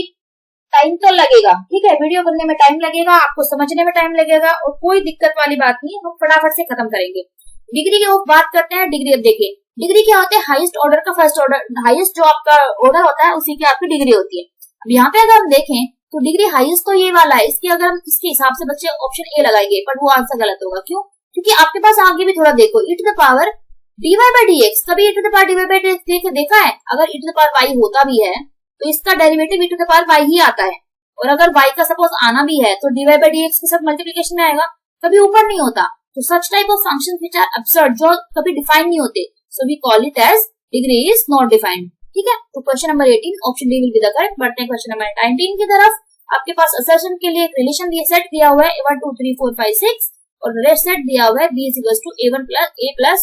टाइम तो लगेगा। ठीक है, वीडियो बनने में टाइम लगेगा, आपको समझने में टाइम लगेगा, और कोई दिक्कत वाली बात नहीं है, हम फटाफट से खत्म करेंगे। डिग्री की बात करते हैं। डिग्री अब देखिए, डिग्री क्या होते हैं, हाईएस्ट ऑर्डर का फर्स्ट ऑर्डर, हाईएस्ट जो आपका ऑर्डर होता है उसी की आपकी डिग्री होती है। अब यहाँ पे अगर हम देखें तो डिग्री हाईएस्ट तो ये वाला है, इसकी अगर हम इसके हिसाब से बच्चे ऑप्शन ए लगाएंगे, पर वो आंसर गलत होगा। क्यों, क्योंकि आपके पास आगे भी थोड़ा देखो, e to the power dy by dx, कभी e to the power dy by dx देखा है? अगर e to the power y होता भी है तो इसका derivative e to the power y ही आता है, और अगर y का सपोज आना भी है तो dy by dx के साथ मल्टीप्लिकेशन में आएगा, कभी ऊपर नहीं होता। तो such type of function which are absurd, जो कभी डिफाइन नहीं होते, so we call it as degree is not defined. ठीक है, तो question number 18 option D will be the correct. बढ़ते हैं क्वेश्चन नंबर 19 की तरफ। आपके पास असर्शन के लिए एक रिलेशन दिया, सेट दिया हुआ है 1 2 3 4 5 6, और सेट दिया हुआ है b equals to a1 plus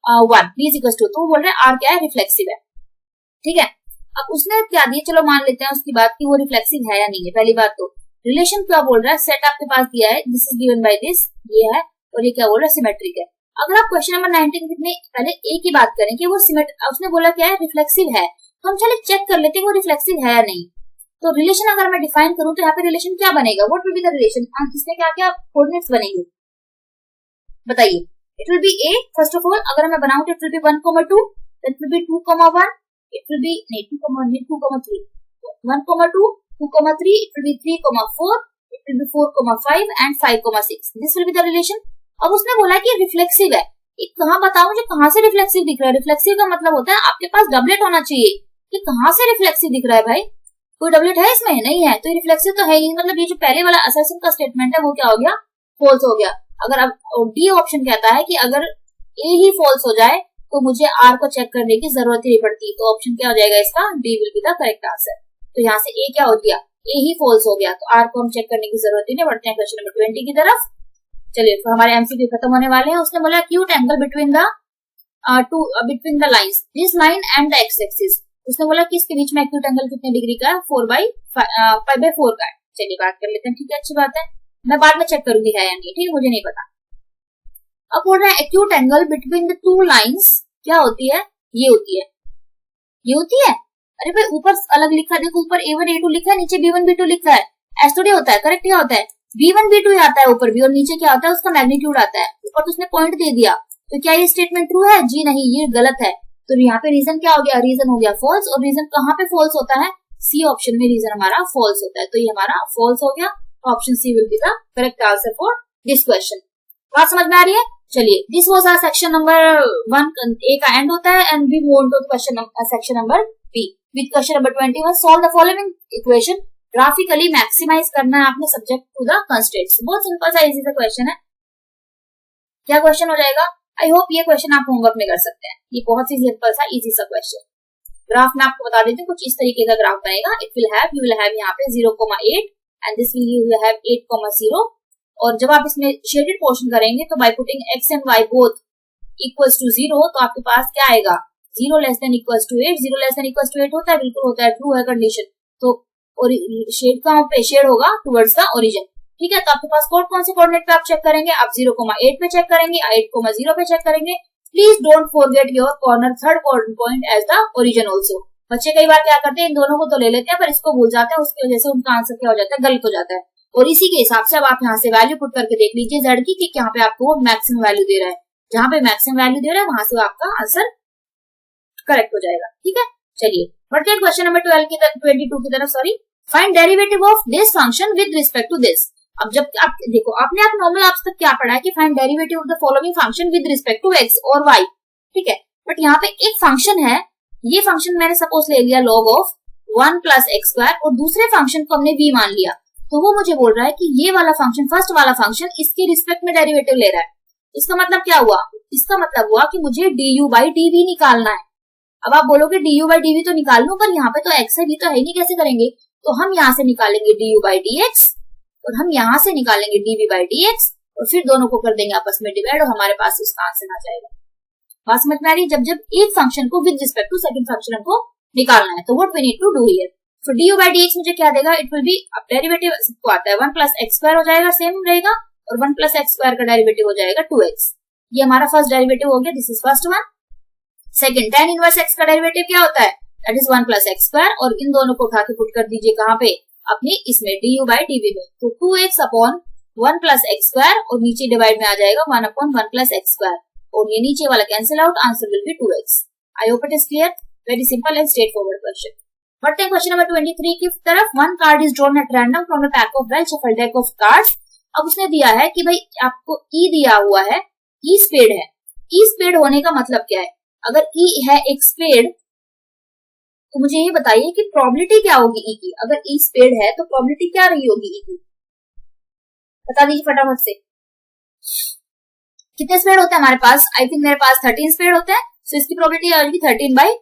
a+1 b equals to, तो बोल रहे हैं r क्या है, रिफ्लेक्सिव है। ठीक है, अब उसने क्या दिया, चलो मान लेते हैं उसकी बात की वो रिफ्लेक्सिव है या नहीं है। पहली बात तो रिलेशन क्या बोल रहा है, सेट आपके पास दिया है, this is given by this, ये है, और ये क्या बोल रहा है, सिमेट्रिक है। अगर आप क्वेश्चन नंबर 19 में पहले ए की बात करें कि वो उसने बोला क्या है, रिफ्लेक्सिव है, तो हम चले चेक कर लेते हैं वो रिफ्लेक्सिव है या नहीं। तो रिलेशन अगर मैं डिफाइन करूं तो यहाँ पे रिलेशन क्या बनेगा, what will be the relation, इसमें क्या क्या कोऑर्डिनेट्स बनेंगे बताइए। It will B a, first of all अगर मैं बनाऊं तो it will be 1, 2, it will be 2, 1, it will B नहीं 2, 3, 1, 2, 2, 3, it will be 3, 4, it will be 4, 5 and 5, 6, this will be the relation. अब उसने बोला कि रिफ्लेक्सिव है, कहाँ बताओ मुझे, कहाँ से रिफ्लेक्सिव दिख रहा है। रिफ्लेक्सिव का मतलब होता है आपके पास डबलेट होना चाहिए, कि कहाँ से रिफ्लेक्सिव दिख रहा है भाई, कोई डबलेट है इसमें, नहीं है, तो रिफ्लेक्सिव तो है ही। मतलब ये जो पहले वाला असर्शन का स्टेटमेंट है वो क्या हो गया, फॉल्स हो गया। अगर अब डी ऑप्शन कहता है कि अगर ए ही फॉल्स हो जाए तो मुझे आर को चेक करने की जरूरत ही नहीं पड़ती, तो ऑप्शन क्या हो जाएगा इसका, D will be the correct answer. तो यहाँ से ए क्या हो गया, ए ही फॉल्स हो गया, तो आर को हम चेक करने की जरूरत ही नहीं। बढ़ते हैं क्वेश्चन नंबर 20 की तरफ। चलिए तो हमारे एमसीक्यू खत्म होने वाले हैं। उसने बोला acute angle between the lines this line and the x axis. उसने बोला कि इसके बीच में एक्यूट एंगल कितने डिग्री का है, 4/4 का है। चलिए बात कर लेते हैं, ठीक है, अच्छी बात है। मैं बाद में चेक करूंगी है या नहीं, ठीक है, मुझे नहीं पता। अब बोल रहा है acute angle between the two lines क्या होती है, ये होती है, ये होती है। अरे भाई ऊपर अलग लिखा है, देखो ऊपर A1 A2 लिखा है, नीचे B1 B2 लिखा है, ऐसा थोड़ी होता है। करेक्ट क्या होता है, B1 B2 आता है ऊपर भी, और नीचे क्या होता है, उसका मैग्नीट्यूड आता है। ऊपर तो उसने पॉइंट दे दिया, तो क्या ये स्टेटमेंट ट्रू है? जी नहीं, ये गलत है। तो यहाँ पे रीजन क्या हो गया, रीजन हो गया फॉल्स। और रीजन कहाँ पे फॉल्स होता है, सी ऑप्शन में रीजन हमारा फॉल्स होता है। तो ये हमारा फॉल्स हो गया, option C will be the correct answer for this question. बात समझ में आ रही है? चलिए this was our section number 1, A का एंड होता है, and we move to question section number B with question number 21। Solve the following equation graphically maximize करना है आपने सब्जेक्ट टू द कंस्ट्रेंट्स। बहुत सिंपल सा इजी सा क्वेश्चन है। क्या क्वेश्चन हो जाएगा? आई होप ये क्वेश्चन आप होमवर्क में कर सकते हैं। ये बहुत ही सिंपल सा इजी सा क्वेश्चन। ग्राफ में आपको बता देती हूँ, कुछ इस तरीके का ग्राफ बनेगा। यू विल हैव यहाँ पे 0,8 and this you will have 8,0। और जब आप इसमें शेडेड पोर्शन करेंगे तो by putting x and y both equals to 0, तो आपके पास क्या आएगा, 0 less than equals to 8। 0 less than equals to 8 होता है, बिल्कुल होता है, ट्रू है कंडीशन। तो और शेड कहाँ पे, शेड होगा टुवर्ड्स द ओरिजिन, ठीक है। तो आपके पास कौन से कोऑर्डिनेट पे आप चेक करेंगे, आप 0,8 पे चेक करेंगे, 8,0 पे चेक करेंगे। Please don't forget your corner third point as the origin also. बच्चे कई बार क्या करते हैं, इन दोनों को तो ले लेते हैं पर इसको भूल जाते हैं, उसकी वजह से उनका आंसर क्या हो जाता है, गलत हो जाता है। और इसी के हिसाब से अब आप यहाँ से वैल्यू पुट करके देख लीजिए जेड की कि यहाँ पे आपको मैक्सिमम वैल्यू दे रहा है। जहां पे मैक्सिमम वैल्यू दे रहा है वहां से आपका आंसर करेक्ट हो जाएगा, ठीक है। चलिए बढ़ते हैं क्वेश्चन नंबर 22 की तरफ। Sorry, find derivative of this function with respect to this. अब जब आप देखो, आपने आप नॉर्मल आप तक क्या पढ़ा है कि find derivative of the following function with respect to X और वाई, ठीक है। बट यहाँ पे एक फंक्शन है, ये फंक्शन मैंने सपोज ले लिया log ऑफ 1 + x², और दूसरे फंक्शन को हमने v मान लिया। तो वो मुझे बोल रहा है कि ये वाला फंक्शन, फर्स्ट वाला फंक्शन, इसके रिस्पेक्ट में डेरिवेटिव ले रहा है। इसका मतलब क्या हुआ, इसका मतलब हुआ कि मुझे du/dv निकालना है। अब आप बोलोगे du/dv तो निकाल लूं, पर यहाँ पे तो x है, v तो है ही नहीं, कैसे करेंगे? तो हम यहाँ से निकालेंगे du/dx और हम यहाँ से निकालेंगे dv/dx, और फिर दोनों को कर देंगे आपस में डिवाइड, और हमारे पास उसका आंसर आ जाएगा। बात समझ में आ रही है? जब एक फंक्शन को with respect to second function को निकालना है, तो what we need to do here. तो du/dx मुझे क्या देगा, इट विल बी, अब डेरिवेटिव को आता है 1 + x² हो जाएगा, सेम रहेगा, और 1 + x² का डेरिवेटिव हो जाएगा 2x। ये हमारा फर्स्ट डेरिवेटिव हो गया, this is first one. Second, tan inverse x का डेरिवेटिव क्या होता है, दैट इज 1 + x², और इन दोनों को उठा के पुट कर दीजिए कहाँ पे, अपने इसमें du/dv में। तो 2x अपॉन 1 + x², और नीचे डिवाइड में आ जाएगा 1 अपॉन 1 + x², और ये नीचे वाला cancel out, answer will be 2x। I hope it is clear, very simple and straight forward question. बढ़ते हैं क्वेश्चन नंबर 23 की तरफ। 1 card is drawn at random from the pack of well shuffled deck of cards. अब उसने दिया है कि भाई आपको ई दिया हुआ है, ई स्पेड है। ई स्पेड होने का मतलब क्या है, अगर ई है एक स्पेड, तो मुझे ये बताइए कि प्रोबेबिलिटी क्या होगी ई की। अगर ई स्पेड है तो प्रोबेबिलिटी क्या रही होगी ई की, बता दीजिए फटाफट से। कितने स्पेड होते हैं हमारे पास, आई थिंक मेरे पास 13 स्पेड होते हैं, सो इसकी प्रोबेबिलिटी आ जाएगी 13/52।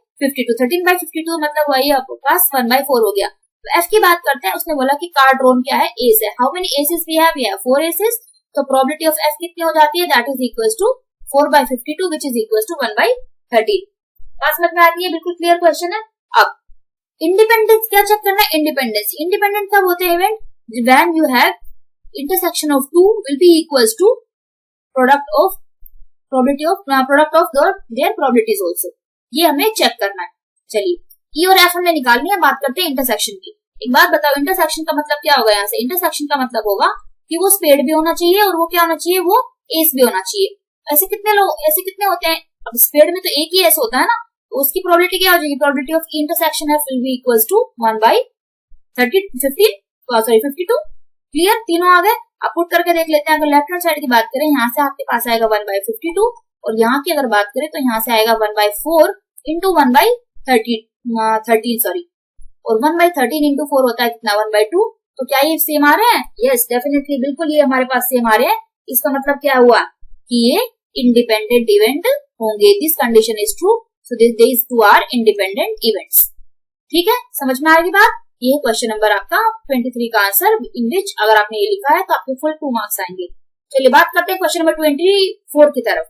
13/52 मतलब वही आपके पास 1/4 हो गया। तो एफ की बात करते हैं, उसने बोला कि कार्ड ड्रॉन क्या है, एस है। How many aces we have, 4 aces. तो प्रोबेबिलिटी ऑफ एफ कितनी हो जाती है, that is equals to 4/52 which is equals to 1/13। बात समझ में आती है, बिल्कुल क्लियर क्वेश्चन है। अब इंडिपेंडेंस क्या चेक करना है, इंडिपेंडेंस। इंडिपेंडेंट कब होते हैं event, when you have intersection of two will be equals to product of their probabilities also. ये हमें चेक करना है। चलिए ई और एफ हमने निकालनी है, बात करते हैं इंटरसेक्शन की। एक बात बताओ, इंटरसेक्शन का मतलब क्या होगा, यहाँ से इंटरसेक्शन का मतलब होगा कि वो स्पेड भी होना चाहिए और वो क्या होना चाहिए, वो एस भी होना चाहिए। ऐसे कितने होते हैं, अब स्पेड में तो एक ही एस होता है ना, तो उसकी प्रोबेबिलिटी क्या हो जाएगी, probability of intersection F will be equals to 1/52। Clear, तीनों आ गए। अब पुट करके देख लेते हैं। अगर लेफ्ट हैंड साइड की बात करें, यहाँ से आपके पास आएगा 1/52, और यहाँ की अगर बात करें तो यहाँ से आएगा 1/4 इंटू 1/13 सॉरी, और 1/13 इंटू 4 होता है कितना, 1/2। तो क्या ये सेम आ रहे हैं, यस डेफिनेटली, बिल्कुल ये हमारे पास सेम आ रहे हैं। इसका मतलब क्या हुआ कि ये इंडिपेंडेंट इवेंट होंगे, this condition is true, so these two are independent events। ठीक है, समझ में आ रही बात। ये क्वेश्चन नंबर आपका 23 का आंसर, इन विच अगर आपने ये लिखा है तो आपको फुल 2 मार्क्स आएंगे। चलिए बात करते हैं क्वेश्चन नंबर 24 की तरफ।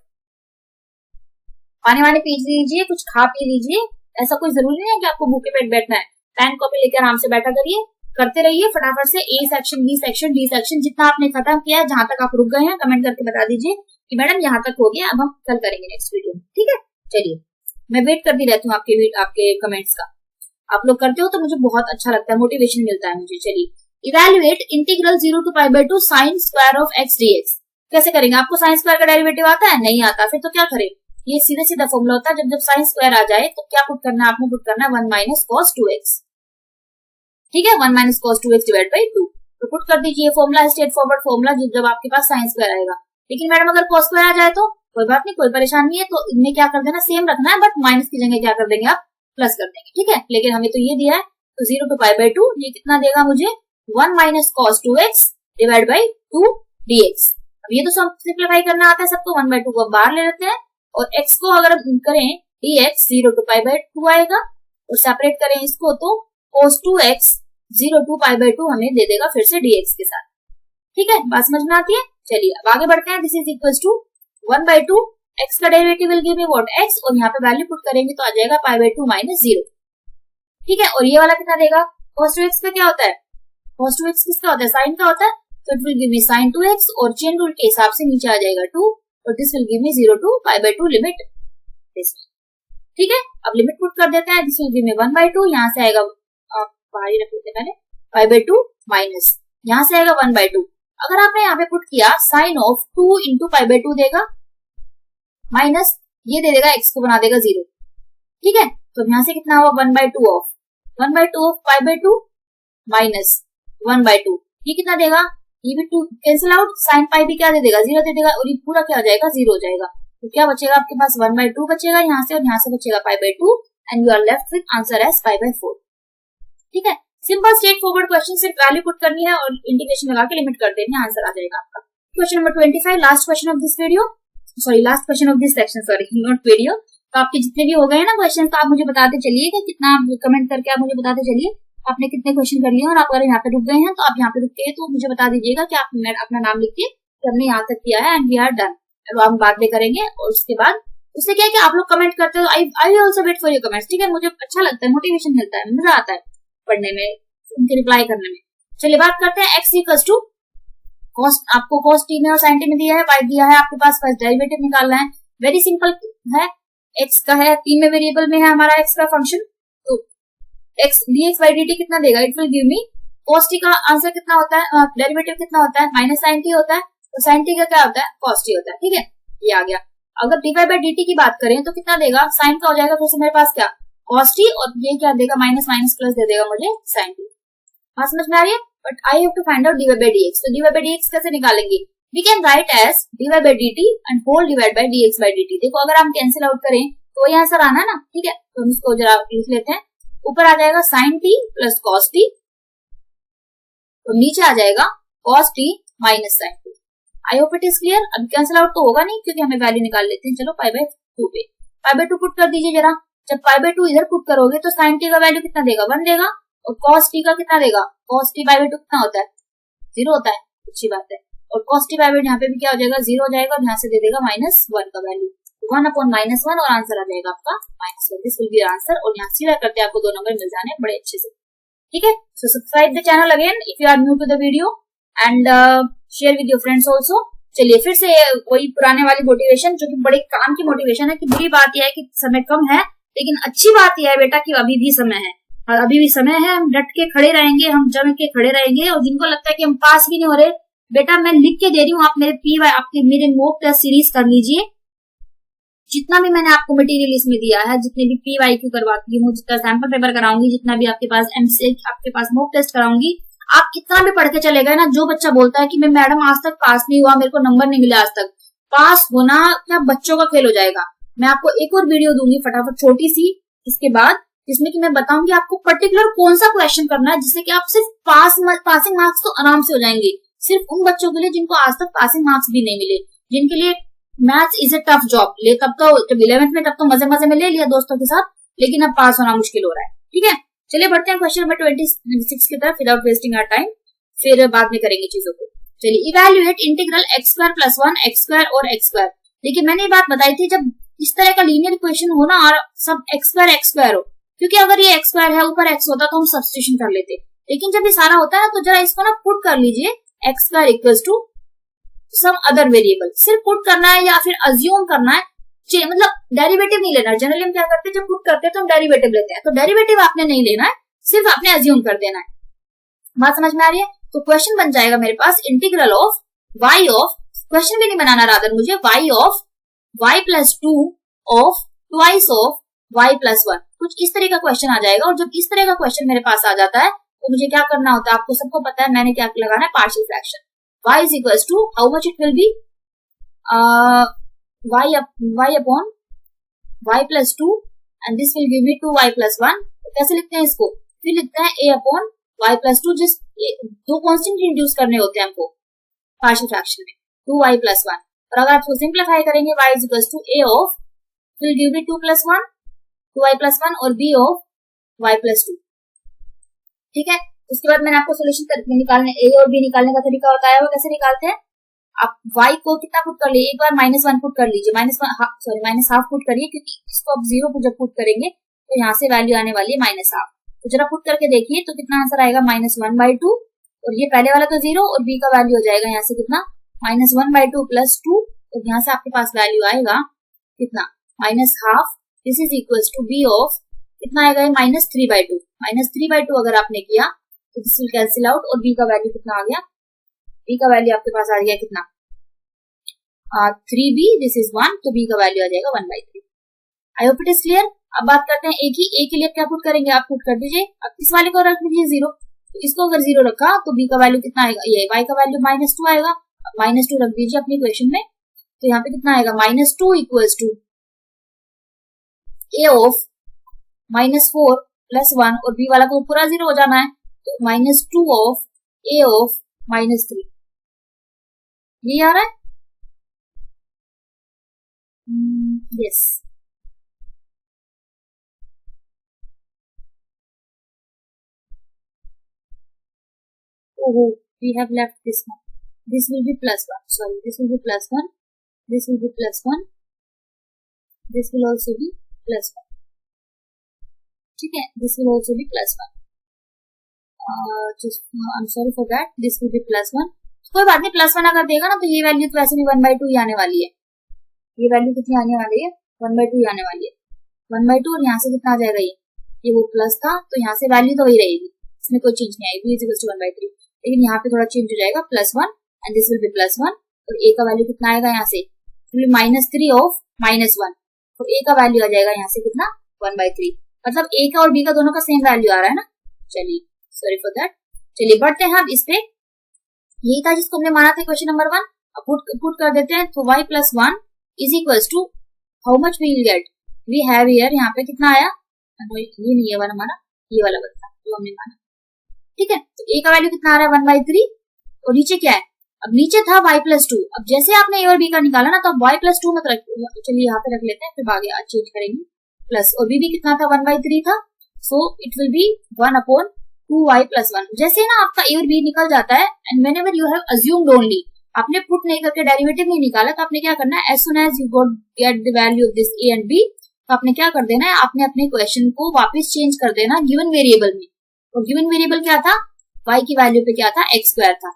पानी वानी पी लीजिए, कुछ खा पी लीजिए, ऐसा कोई जरूरी नहीं है कि आपको भूखे पेट बैठना है। पेन कॉपी लेकर आराम से बैठा करिए, करते रहिए फटाफट से। A section, B section, D section जितना आपने खत्म किया है, जहां तक आप रुक गए हैं कमेंट करके बता दीजिए कि मैडम यहाँ तक हो गया, अब हम कल करेंगे नेक्स्ट वीडियो में, ठीक है। चलिए मैं वेट करती रहती हूँ आपके कमेंट्स का। आप लोग करते हो तो मुझे बहुत अच्छा लगता है, मोटिवेशन मिलता है मुझे। चलिए, evaluate integral 0 to π/2 sin square of x dx। कैसे करेंगे? आपको साइन स्क्वायर का डेरिवेटिव आता है? नहीं आता, फिर तो क्या करें? ये सीधा सीधा फॉर्मूला होता है, जब साइन स्क्वायर आ जाए तो क्या पुट करना है आपको? पुट करना है 1 - cos 2x, ठीक है। 1 - cos 2x डिवाइड बाई 2, तो पुट कर दीजिए। फॉर्मूला स्ट्रेट फॉरवर्ड फॉर्मूला, जब आपके पास साइन स्क्वायर आएगा। लेकिन मैडम अगर cos स्क्वायर आ जाए तो कोई बात नहीं, कोई परेशानी नहीं है, तो इनमें क्या कर देना, सेम रखना है, बट माइनस की जगह क्या कर देंगे आप? प्लस कर देंगे, ठीक है। लेकिन हमें तो ये दिया है, तो 0 to π/2, ये कितना देगा मुझे? 1 - cos 2x divide by 2 dx। अब ये तो सिंप्लीफाई करना आता है सबको, 1/2 को बाहर ले लेते हैं, और x को अगर करें dx 0 to π/2 आएगा, और सेपरेट करें इसको तो cos 2x 0 to π/2 हमें दे देगा फिर से dx के साथ, ठीक है। बात समझ में आती है? चलिए अब आगे बढ़ते हैं। This is equal to 1/2, x का derivative will give me what? x, और यहाँ पे वैल्यू पुट करेंगे तो आ जाएगा π/2 - 0, ठीक है। और ये वाला कितना देगा? cos 2x का क्या होता है? cos 2x किसका होता है? साइन का होता है, तो it will give me sin 2x, और चेन रूल के हिसाब से नीचे आ जाएगा 2, और this will give me 0 to π/2 limit this, ठीक है। अब लिमिट पुट कर देते हैं। दिस विल गिव मी 1/2, यहाँ से आएगा, आप बाहर ही रख लेते पहले, π/2 माइनस, यहाँ से आएगा 1/2। अगर आपने यहाँ पे पुट किया साइन ऑफ 2 into π/2 देगा, माइनस ये दे देगा, x को बना देगा 0, ठीक है। तो यहाँ से कितना हुआ? 1/2 ऑफ π/2 माइनस 1/2, ये कितना देगा? ये भी 2 कैंसिल आउट, साइन पाई भी क्या दे देगा? 0 दे देगा, और ये पूरा क्या हो जाएगा? 0 हो जाएगा। तो क्या बचेगा आपके पास? 1/2 बचेगा यहाँ से, और यहाँ से बचेगा π/2, and you are left with answer as π/4, ठीक है। सिंपल स्ट्रेट फॉरवर्ड क्वेश्चन, सिर्फ वैल्यू पुट करनी है और इंटीग्रेशन लगा के लिमिट कर देनी है, आंसर आ जाएगा आपका। Question number 25, last question of this video, sorry last question of this section, sorry not video. तो आपके जितने भी हो गए ना क्वेश्चन, तो आप मुझे बताते चलिए कि कितना, कमेंट करके आप मुझे बताते चलिए आपने कितने क्वेश्चन कर लिए। और आप अगर यहाँ पे रुक गए हैं, तो आप यहाँ पे रुकते हैं तो मुझे बता दीजिएगा कि आप अपना नाम लिखिए कि हमने यहाँ तक किया है एंड वी आर डन। तो हम बाद में करेंगे, और उसके बाद उससे क्या है कि आप लोग कमेंट करते हो, I will also wait for your comments, ठीक है। मुझे अच्छा लगता है, मोटिवेशन मिलता है, मजा आता है पढ़ने में, उनके रिप्लाई करने में। चलिए बात करते हैं। x इक्वल्स टू cos, आपको cos t में और sin t में दिया है, y दिया है, आपके पास फर्स्ट डेरिवेटिव निकालना है। वेरी सिंपल है, x का है, t में वेरिएबल में है हमारा x का फंक्शन, तो x dx by dt कितना देगा? It will give me cos t का आंसर कितना होता है, डेरिवेटिव कितना होता है? माइनस sin t होता है, तो sin t का क्या होता है? cos t होता है, ठीक है। ये आ गया। अगर dy by dt की बात करें तो कितना देगा? sin का हो जाएगा, फिर से मेरे पास क्या? cos t, और ये क्या देगा? माइनस माइनस प्लस दे देगा मुझे sin t। हाँ समझ में आ रही है? But I have to find out dy by dx। तो dy by dx कैसे निकालेंगे? We can write as dy by dt and whole divide by dx by dt। देखो अगर हम कैंसिल आउट करें तो ये आंसर आना है ना, ठीक है। तो हम इसको जरा लिख लेते हैं। ऊपर आ जाएगा sin t plus cos t, तो नीचे आ जाएगा cos t minus sin t। I hope it is clear. अब कैंसिल आउट तो होगा नहीं क्योंकि हमें वैल्यू निकाल लेते हैं। चलो π/2 पे π/2 पुट कर दीजिए जरा। जब π/2 इधर पुट करोगे तो sin t का वैल्यू कितना देगा? 1 देगा, और cos t का कितना देगा? cos t π/2 कितना होता है? 0 होता है, अच्छी बात है। और cos t π/2 यहाँ पे भी क्या हो जाएगा? 0 हो जाएगा, और यहाँ से दे देगा -1 का वैल्यू, 1/-1, और आंसर आ जाएगा आपका -1। दिस विल बी आंसर, और यहाँ सीधा करते आपको 2 नंबर मिल जाने बड़े अच्छे से, ठीक है। So subscribe the channel again if you are new to the video, and share with your friends also. चलिए फिर से वही पुराने वाली मोटिवेशन, जो कि बड़े काम की मोटिवेशन है, कि बुरी बात यह है कि समय कम है, लेकिन अच्छी बात यह है बेटा कि अभी भी समय है, और अभी भी समय है। हम डट के खड़े रहेंगे, हम जम के खड़े रहेंगे। और जिनको लगता है कि हम पास भी नहीं हो रहे, बेटा मैं लिख के दे रही हूँ, आप मेरे मॉक टेस्ट सीरीज कर लीजिए। जितना भी मैंने आपको मटेरियल इसमें दिया है, जितने भी PYQ करवाती हूँ, जितना सैंपल पेपर कराऊंगी, जितना भी आपके पास MCQ, आपके पास मॉक टेस्ट कराऊंगी, आप कितना भी पढ़ के चले गए ना, जो बच्चा बोलता है कि मैं मैडम आज तक पास नहीं हुआ, मेरे को नंबर नहीं मिला आज तक, पास होना क्या बच्चों का खेल हो जाएगा। मैं आपको एक और वीडियो दूंगी फटाफट छोटी सी इसके बाद, जिसमें कि मैं बताऊंगी आपको पर्टिकुलर कौन सा क्वेश्चन करना है, जिससे कि आप सिर्फ पासिंग मार्क्स तो आराम से हो जाएंगे। सिर्फ उन बच्चों के लिए जिनको आज तक पासिंग मार्क्स भी नहीं मिले, जिनके लिए maths is a tough job. तब तो जब 11th में तब तो मजे मजे में ले लिया दोस्तों के साथ, लेकिन अब पास होना मुश्किल हो रहा है, ठीक है। चलिए बढ़ते हैं क्वेश्चन नंबर 26 की तरफ विदाउट वेस्टिंग आवर टाइम, फिर बाद में करेंगे चीजों को। चलिए evaluate integral x square plus one x square और एक्स स्क्वायर। देखिए मैंने ये बात बताई थी, जब इस तरह का लीनियर इक्वेशन हो ना और सब एक्स स्क्वायर हो, क्योंकि अगर ये एक्स स्क्वायर है ऊपर एक्स होता तो हम सब्स्टिट्यूशन कर लेते, लेकिन जब ये सारा होता है तो जरा इसको ना पुट कर लीजिए, X square equals to some other variable. सिर्फ पुट करना है या फिर अज्यूम करना है, मतलब डेरिवेटिव नहीं लेना। जनरली हम क्या करते हैं, जब पुट करते हैं तो हम डेरिवेटिव लेते हैं, तो डेरिवेटिव आपने नहीं लेना है, सिर्फ आपने अज्यूम कर देना है। बात समझ में आ रही है? तो क्वेश्चन बन जाएगा मेरे पास integral of y of, question भी नहीं बनाना रादर मुझे, y of y plus two of twice of y plus one. कुछ इस तरह का क्वेश्चन आ जाएगा। और जब इस तरह का क्वेश्चन मेरे पास आ जाता है तो मुझे क्या करना होता है, आपको सबको पता है मैंने क्या लगाना है, partial fraction. y is equals to how much it will be, y upon y plus two and this will give me 2y plus one. कैसे लिखते हैं इसको, फिर लिखते हैं a upon y plus two, जिस दो कॉन्स्टेंट इंट्रोड्यूस करने होते हैं हमको पार्शियल फ्रैक्शन में, 2y प्लस वन। और अगर आप इसको सिंप्लीफाई करेंगे y is equals to a of will give me 2 plus one, 2y plus one और b of y plus two. ठीक है, उसके बाद मैंने आपको सोल्यूशन निकालने a और b निकालने का तरीका बताया, वो कैसे निकालते हैं। आप y को कितना पुट कर लीजिए, एक बार माइनस वन पुट कर लीजिए, माइनस हाफ पुट करिए, क्योंकि इसको आप जीरो जब पुट करेंगे तो यहाँ से वैल्यू आने वाली है माइनस हाफ। तो जरा पुट करके देखिए तो कितना आंसर आएगा, माइनस वन बाई टू, और ये पहले वाला तो जीरो और b का वैल्यू हो जाएगा यहाँ से कितना, minus one by two plus two, और यहाँ से आपके पास वैल्यू आएगा कितना, minus half. This is equals to b of कितना आएगा, minus three by two. Minus three by two अगर आपने किया तो दिस विल कैंसिल आउट, और b का वैल्यू कितना आ गया, b का वैल्यू आपके पास आ गया कितना, 3b, दिस इज 1, तो b का वैल्यू आ जाएगा 1 by three. I hope it is clear. अब बात करते हैं a के लिए क्या पुट करेंगे, आप पुट कर दीजिए। अब इस वाले को रख दीजिए जीरो, तो इसको अगर जीरो रखा तो b का वैल्यू कितना आएगा, ये y का वैल्यू माइनस टू आएगा। माइनस टू रख दीजिए अपनी इक्वेशन में, तो यहाँ पे कितना आएगा, minus two equals to a of minus four plus one, और b वाला को पूरा जीरो हो जाना है, तो minus two of a of minus three. ये आ रहा है, yes. Oh, we have left this one. This will be plus one. Sorry, this will be plus one. This will be plus one. This will also be plus one. ठीक है, this will also be plus one. I'm sorry for that. This will be plus one. कोई बात नहीं, plus one अगर देगा ना तो ये वैल्यू तो वैसे भी वन बाई टू ही आने वाली है। ये वैल्यू कितनी आने वाली है, वन बाई टू ही आने वाली है, वन बाई टू। और यहाँ से कितना आ जाएगा, ये वो प्लस था तो यहाँ से वैल्यू तो वही रहेगी, इसमें कोई चेंज नहीं आएगी, is equal to one by three. लेकिन यहाँ पे थोड़ा चेंज हो जाएगा, plus one and this will be plus one, और a का वैल्यू कितना आएगा यहाँ से, minus three of minus one, और a का वैल्यू आ जाएगा यहाँ से कितना, वन बाई थ्री। मतलब a का और b का दोनों का सेम वैल्यू आ रहा है ना। चलिए सॉरी फॉर दैट, चलिए बढ़ते हैं अब इस पे। यही था जिसको हमने माना था क्वेश्चन नंबर वन। अब पुट कर देते हैं, तो y plus one is equals to how much we will get, we have here, यहाँ पे कितना आया, ये नहीं है वन हमारा, ये वाला बता जो हमने माना। ठीक है, तो a का वैल्यू कितना आ रहा है, वन बाई थ्री, और नीचे क्या है, अब नीचे था y प्लस टू। अब जैसे आपने a और b का निकाला ना, तो अब y प्लस टू मत रखिए, चलिए यहाँ पे रख लेते हैं, फिर आगे चेंज करेंगे, प्लस, और b भी कितना था, वन बाई थ्री था, सो it will be one upon two y plus one. जैसे ना आपका a और b निकल जाता है, and whenever you have assumed only, आपने पुट नहीं करके डेरिवेटिव नहीं निकाला, तो आपने क्या करना है, as soon as you got get the value of this a and b, तो आपने क्या कर देना है, आपने अपने क्वेश्चन को वापस चेंज कर देना गिवन वेरिएबल में। और गिवन वेरिएबल क्या था, y की वैल्यू पे क्या था, एक्स स्क्वायर था।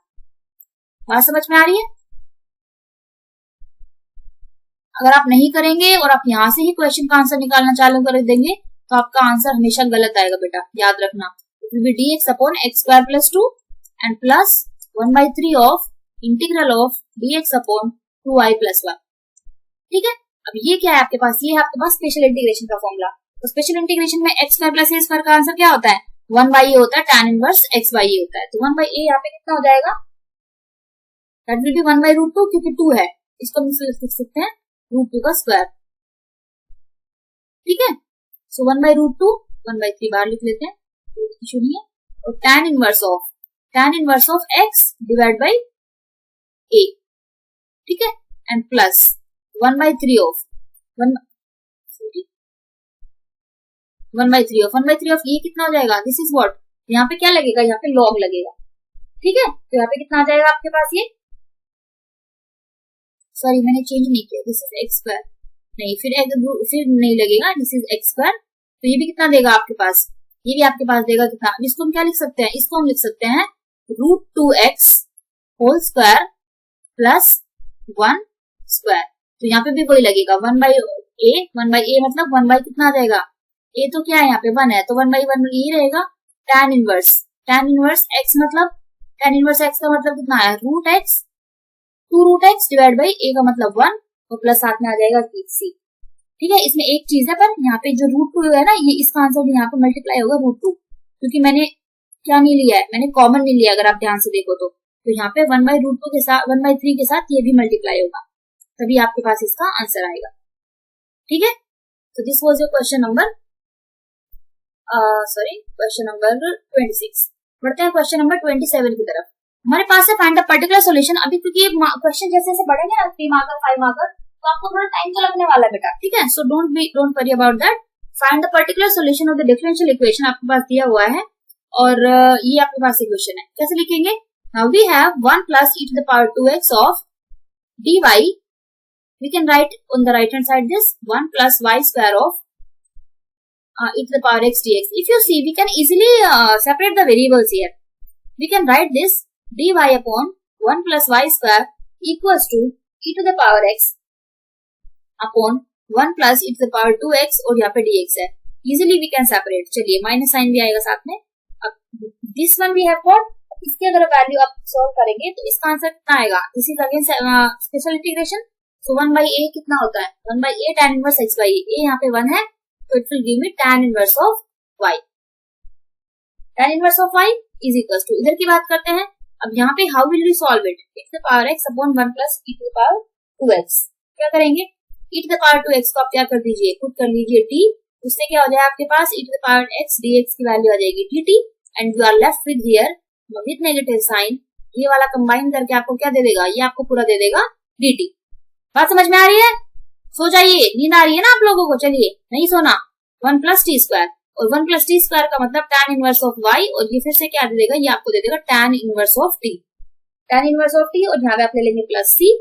बात समझ में आ रही है। अगर आप नहीं करेंगे और आप यहाँ से ही क्वेश्चन का आंसर निकालना चालू कर देंगे तो आपका आंसर हमेशा गलत आएगा बेटा, याद रखना। It will B dx upon x square plus two and plus one by three of integral of dx upon two y plus one. ठीक है, अब ये क्या है आपके पास, ये है आपके पास स्पेशल इंटीग्रेशन का फॉर्मूला। तो स्पेशल इंटीग्रेशन में एक्स स्क्वायर प्लस ए स्क्वायर का आंसर क्या होता है, वन बाई ए होता है, tan इनवर्स एक्स बाई ए होता है। तो वन बाई ए यहाँ पे कितना हो जाएगा, that will be one by root two, क्योंकि टू है, इसको हम लिख सकते हैं रूट टू का स्क्वायर। ठीक है, so one by root two, one by three बाहर लिख लेते हैं, इशू नहीं है, और tan inverse of x divide by a. ठीक है, and plus one by three of one by three of ये कितना हो जाएगा, दिस इज व्हाट, यहाँ पे क्या लगेगा, यहाँ पे लॉग लगेगा। ठीक है, तो यहाँ पे कितना आ जाएगा आपके पास ये, सॉरी मैंने चेंज नहीं किया, दिस इज एक्स स्क्वायर, नहीं फिर नहीं लगेगा, दिस इज एक्स स्क्वायर, तो ये भी कितना देगा आपके पास, ये भी आपके पास देगा कितना, इसको हम क्या लिख सकते हैं, इसको हम लिख सकते हैं √2x whole square plus 1 square, तो यहाँ पे भी वही लगेगा 1/a मतलब 1 कितना आ जाएगा, a तो क्या है यहाँ पे 1 है, तो 1/1 ये रहेगा, tan इनवर्स x मतलब tan इनवर्स x का मतलब कितना है √x, 2√x divide by a का मतलब 1 और प्लस साथ में आ जाएगा c, ठीक है। इसमें एक चीज है पर यहाँ पे जो √2 है ना, ये इसका आंसर यहाँ पे मल्टीप्लाई होगा √2, क्योंकि मैंने क्या नहीं लिया है, मैंने कॉमन नहीं लिया, अगर आप ध्यान से देखो तो यहाँ पे 1/√2 के साथ 1/3 के साथ ये भी मल्टीप्लाई होगा, तभी आपके पास इसका आंसर आएगा, ठीक है। तो this was your question number 26। बढ़ते हैं क्वेश्चन नंबर 27 की तरफ। हमारे पास है फाइंड द पर्टिकुलर सॉल्यूशन। अभी क्योंकि क्वेश्चन जैसे जैसे बढ़ेंगे ना 3 मार्कर 5 मार्कर, तो आपको थोड़ा टाइम तो लगने वाला है बेटा, ठीक है। So don't worry about that. Find the particular solution of the differential equation आपके पास दिया हुआ है, और ये आपके पास इक्वेशन है, कैसे लिखेंगे। नाउ वी हैव 1 प्लस e to the power 2x of dy. We can write on the right hand side this 1 plus y square of e to the power x dx. If you see, we can easily separate the variables here. We can write this dy upon 1 plus y square equals to e to the power x upon 1 plus e to the power 2x, और यहाँ पे dx है। Easily we can separate. चलिए minus sign भी आएगा साथ में। अब this one we have got, इसकी अगर वैल्यू आप सॉल्व करेंगे तो इसका आंसर कितना आएगा। This is again special integration, so 1/a कितना होता है 1/a tan inverse x by a, यहाँ पे 1 है तो it will give me tan inverse of y। tan inverse of y is equal to, इधर की बात करते हैं। अब यहाँ पे how will we solve it, e to the power x upon 1 plus e to the power 2x। क्या करेंगे, e to the power 2x को आप क्या कर दीजिए, पुट कर लीजिए t, उससे क्या हो जाएगा आपके पास e to the power x dx की वैल्यू आ जाएगी dt, and you are left with here with negative sign, ये वाला कंबाइन करके आपको क्या दे देगा, ये आपको पूरा दे देगा dt। बात समझ में आ रही है, सो जाइए, नींद आ रही है ना आप लोगों को, चलिए नहीं सोना। 1 plus t स्क्वायर, और 1 plus t स्क्वायर का मतलब tan इनवर्स ऑफ y, और ये फिर से क्या दे देगा, ये आपको दे देगा tan inverse of t, tan inverse of t, और यहाँ पे आप ले लेंगे प्लस c,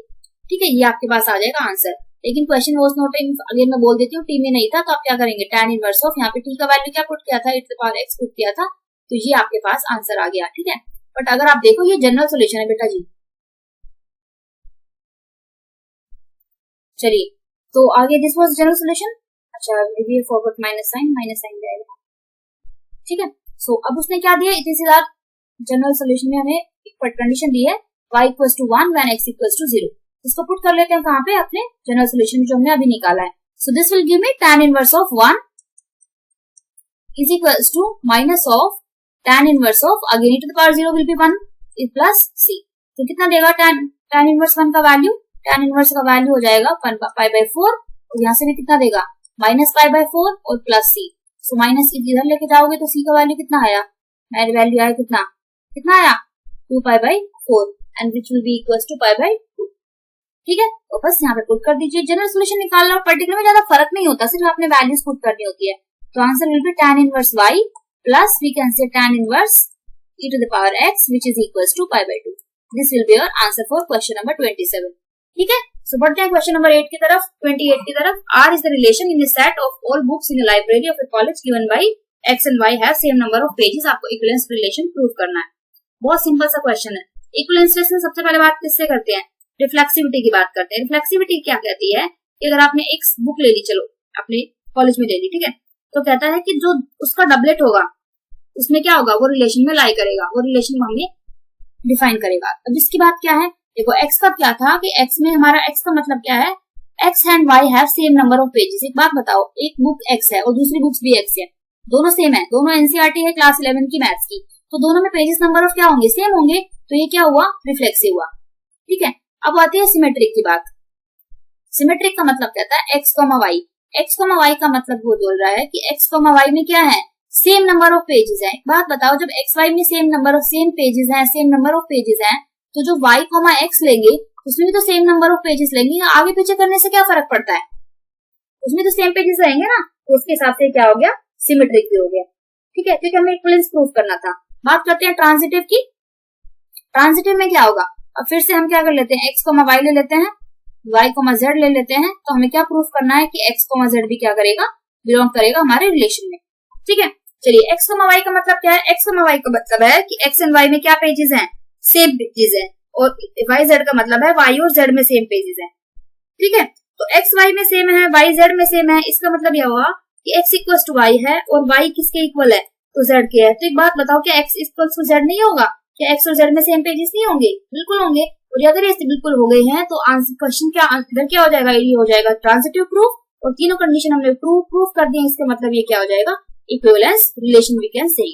ठीक है। ये आपके पास आ जाएगा आंसर। लेकिन question was not in, again मैं बोल देती हूँ, t में नहीं था, तो आप क्या करेंगे, tan इनवर्स ऑफ, यहाँ पे t का वैल्यू क्या पुट किया था, e to the power x put किया था, तो ये आपके पास आंसर आ गया, ठीक है। बट अगर आप देखो ये जनरल सॉल्यूशन है बेटा जी। चलिए तो आगे दिस वाज जनरल सॉल्यूशन। अच्छा ये फॉरवर्ड माइनस साइन जाएगा, ठीक है। सो अब उसने क्या दिया, इतनी सी जनरल सॉल्यूशन में हमें एक कंडीशन दी है y equals to 1 when x equals to 0। इसको पुट कर लेते हैं कहाँ पे, अपने जनरल सॉल्यूशन जो हमने अभी निकाला है। So this will give me tan inverse of 1 is equals to minus of tan inverse of, again e to the power 0 will be 1 plus c, तो कितना देगा tan इनवर्स 1 का वैल्यू, tan इनवर्स का वैल्यू हो जाएगा 1/4, और यहाँ से भी कितना देगा -π/4 और प्लस c। सो माइनस इधर लेके जाओगे तो c का वैल्यू कितना आया, मेरा वैल्यू आया कितना आया 2π/4, and which will be equals to π/2, ठीक है। तो बस यहाँ पे पुट कर दीजिए। जनरल सॉल्यूशन निकालना और पर्टिकुलर में ज्यादा फर्क नहीं होता, सिर्फ आपने वैल्यूज पुट करनी होती है। तो answer will be tan inverse y plus we can say tan inverse e to the power x, which is equals to π/2. This will be your answer for question number 27. ठीक है। So बढ़ते हैं question number 8 की तरफ, 28 की तरफ। R is the relation in the set of all books in a library of a college given by x and y have same number of pages. आपको equivalence relation prove करना है। बहुत simple सा question है। Equivalence relation सबसे पहले बात किससे करते हैं, रिफ्लेक्सिविटी की बात करते हैं। रिफ्लेक्सिविटी क्या कहती है कि अगर आपने एक बुक ले ली, चलो अपने कॉलेज में ले ली, ठीक है, तो कहता है कि जो उसका डबलेट होगा उसमें क्या होगा, वो रिलेशन में लाई करेगा, वो रिलेशन हमें डिफाइन करेगा। अब इसकी बात क्या है, देखो x का क्या था कि x में हमारा x का मतलब क्या है, x and y have same number of pages. एक बात बताओ, एक बुक x है और दूसरी बुक्स भी x है, दोनों सेम है, दोनों एनसीईआरटी है क्लास 11 की मैथ्स की, तो दोनों में पेजेस नंबर ऑफ क्या होंगे, सेम होंगे, तो ये क्या हुआ, रिफ्लेक्सिव हुआ, ठीक है। अब आती है सिमेट्रिक की बात। सिमेट्रिक का मतलब कहता है x, y, x, y का मतलब वो बोल रहा है कि x, y में क्या है, सेम नंबर ऑफ पेजेस है। बात बताओ, जब एक्स वाई में सेम नंबर ऑफ पेजेस हैं, तो जो y, x लेंगे उसमें भी तो सेम नंबर ऑफ पेजेस लेंगे, आगे पीछे करने से क्या फर्क पड़ता है, उसमें तो सेम पेजेस रहेंगे ना, तो उसके हिसाब से क्या हो गया, सिमेट्रिक भी हो गया, ठीक है, क्योंकि हमें इक्विवेलेंस प्रूफ करना था। बात करते हैं ट्रांजिटिव की। ट्रांजिटिव में क्या होगा, अब फिर से हम क्या कर लेते हैं, x, y ले लेते हैं, y, z ले लेते हैं, तो हमें क्या प्रूफ करना है कि x, z भी क्या करेगा, बिलोंग करेगा हमारे रिलेशन में। ठीक है, चलिए x, y का मतलब क्या है, x, y का मतलब है कि x एंड y में क्या पेजेस हैं, सेम पेजेस हैं, और y, z का मतलब है y और z में सेम पेजेस हैं। ठीक है, तो x, y में सेम है, y, z में सेम है, इसका मतलब यह हुआ कि x इक्वल टू y है और y किसके इक्वल है, तो z के है। तो एक बात बताओ, क्या x इक्वल टू z नहीं होगा, क्या x और z में सेम पेजेस नहीं होंगे, बिल्कुल होंगे। और अगर ये बिल्कुल हो गए हैं तो आंसर क्वेश्चन क्या इधर क्या हो जाएगा, ये हो जाएगा ट्रांजिटिव प्रूफ, और तीनों कंडीशन हमने प्रूफ कर दी है, इसका मतलब ये क्या हो जाएगा, equivalence relation we can say.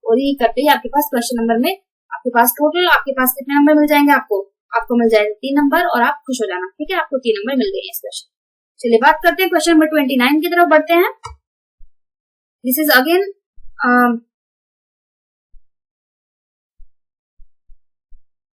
और ये करते ही आपके पास क्वेश्चन नंबर में आपके पास टोटल आपके पास कितने नंबर मिल जाएंगे, आपको मिल जाएगा 3 नंबर, और आप खुश हो जाना। ठीक है, आपको 3 नंबर मिल गए इस क्वेश्चन। चलिए बात करते हैं क्वेश्चन नंबर 29 की तरफ बढ़ते हैं। This is again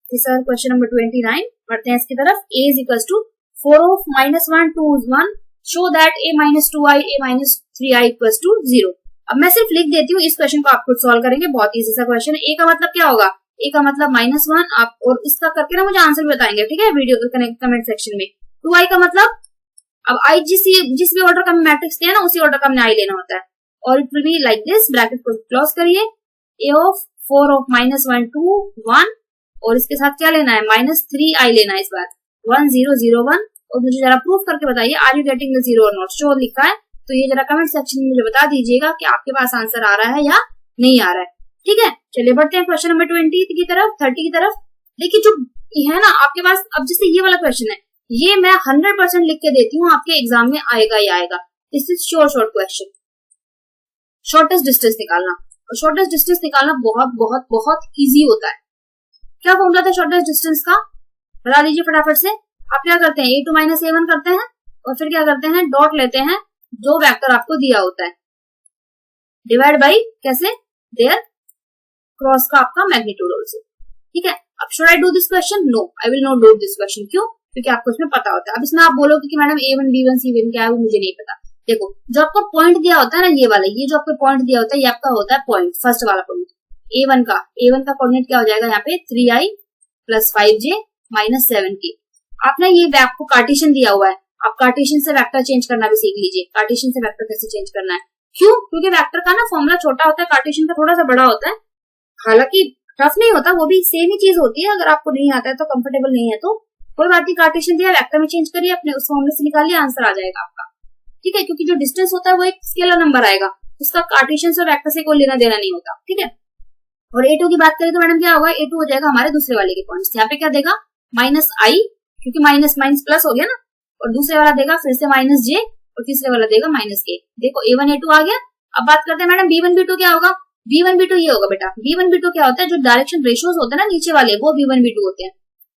question number 29, बढ़ते हैं इसकी तरफ। a is equals to 4 of -1 2 is 1, show that a minus 2i a minus 3i equals to 0। अब मैं सिर्फ लिख देती हूँ, इस क्वेश्चन को आप खुद सॉल्व करेंगे, बहुत इजी सा क्वेश्चन है। a का मतलब क्या होगा, a का मतलब -1, आप और इसका करके ना मुझे आंसर भी बताएंगे, ठीक है, वीडियो के कमेंट सेक्शन में। 2i का मतलब, अब i जिस भी ऑर्डर का मैट्रिक्स दिया ना, उसी ऑर्डर का हमने i लेना होता है, और it will be like this, bracket को क्लोज करिए, a of 4 of -1 2 1, और इसके साथ क्या लेना है, -3i लेना है इस बार, 1 0 0 1। और मुझे जरा प्रूफ करके बताइए, are you getting the zero और नॉट, शो लिखा है, तो ये जरा कमेंट सेक्शन में मुझे बता दीजिएगा कि आपके पास आंसर आ रहा है या नहीं आ रहा है। ठीक है, चलिए बढ़ते हैं क्वेश्चन नंबर 20 की तरफ, 30 की तरफ। देखिए जो है ना आपके पास, अब जैसे ये वाला क्वेश्चन है, ये मैं 100% लिख के देती हूँ, आपके एग्जाम में आएगा ही आएगा। This is short question, shortest distance निकालना, और शॉर्टेस्ट डिस्टेंस निकालना बहुत बहुत बहुत ईजी होता है। क्या फॉर्मूला था शॉर्टेस्ट डिस्टेंस का, बता दीजिए फटाफट से। आप क्या करते हैं, a2 - a1 करते हैं, और फिर क्या करते हैं, डॉट लेते हैं, जो वेक्टर आपको दिया होता है, डिवाइड बाई कैसे, देयर क्रॉस का आपका मैग्नीट्यूड ऑल्सो। ठीक है, अब should I do this question, no I will not do this question. क्यों, क्योंकि आपको इसमें पता होता है। अब इसमें आप बोलोगे कि मैडम a1 b1 c1 क्या है, वो मुझे नहीं पता। देखो जो आपको पॉइंट दिया होता है ना, ये वाला, ये जो आपको पॉइंट दिया होता है, ये आपका होता है पॉइंट, फर्स्ट वाला पॉइंट a1 का कोऑर्डिनेट क्या हो जाएगा यहाँ पे, 3i + 5j - 7k। आपने ये आपको कार्टेशियन दिया हुआ है, आप कार्टेशियन से वेक्टर चेंज करना भी सीख लीजिए, कार्टेशियन से वेक्टर कैसे चेंज करना है। क्यों, क्योंकि वेक्टर का ना फॉर्मूला छोटा होता है, कार्टेशियन का थोड़ा सा बड़ा होता है, हालांकि टफ नहीं होता, वो भी सेम ही चीज होती है। अगर आपको नहीं आता है तो, कंफर्टेबल नहीं है तो कोई बात नहीं, कार्टेशियन दिया, वेक्टर में चेंज करिए, अपने उस फॉर्मूले से निकालिए, आंसर आ जाएगा आपका। ठीक है, क्योंकि जो डिस्टेंस होता है वो एक स्केलर नंबर आएगा, उसका कार्टेशियन से वेक्टर से कोई लेना देना नहीं होता। ठीक है, और a2 की बात करें तो मैडम क्या होगा, a2 हो जाएगा हमारे दूसरे वाले के पॉइंट्स, यहाँ पे क्या देगा, -i, क्योंकि माइनस माइनस प्लस हो गया ना, और दूसरे वाला देगा फिर से -j, और तीसरे वाला देगा -k। देखो a1 a2 आ गया। अब बात करते हैं मैडम b1 b2 क्या होगा, b1 b2 ये होगा बेटा, b1 b2 क्या होता है, जो डायरेक्शन रेशियोज होते हैं ना नीचे वाले, वो b1 b2 होते हैं।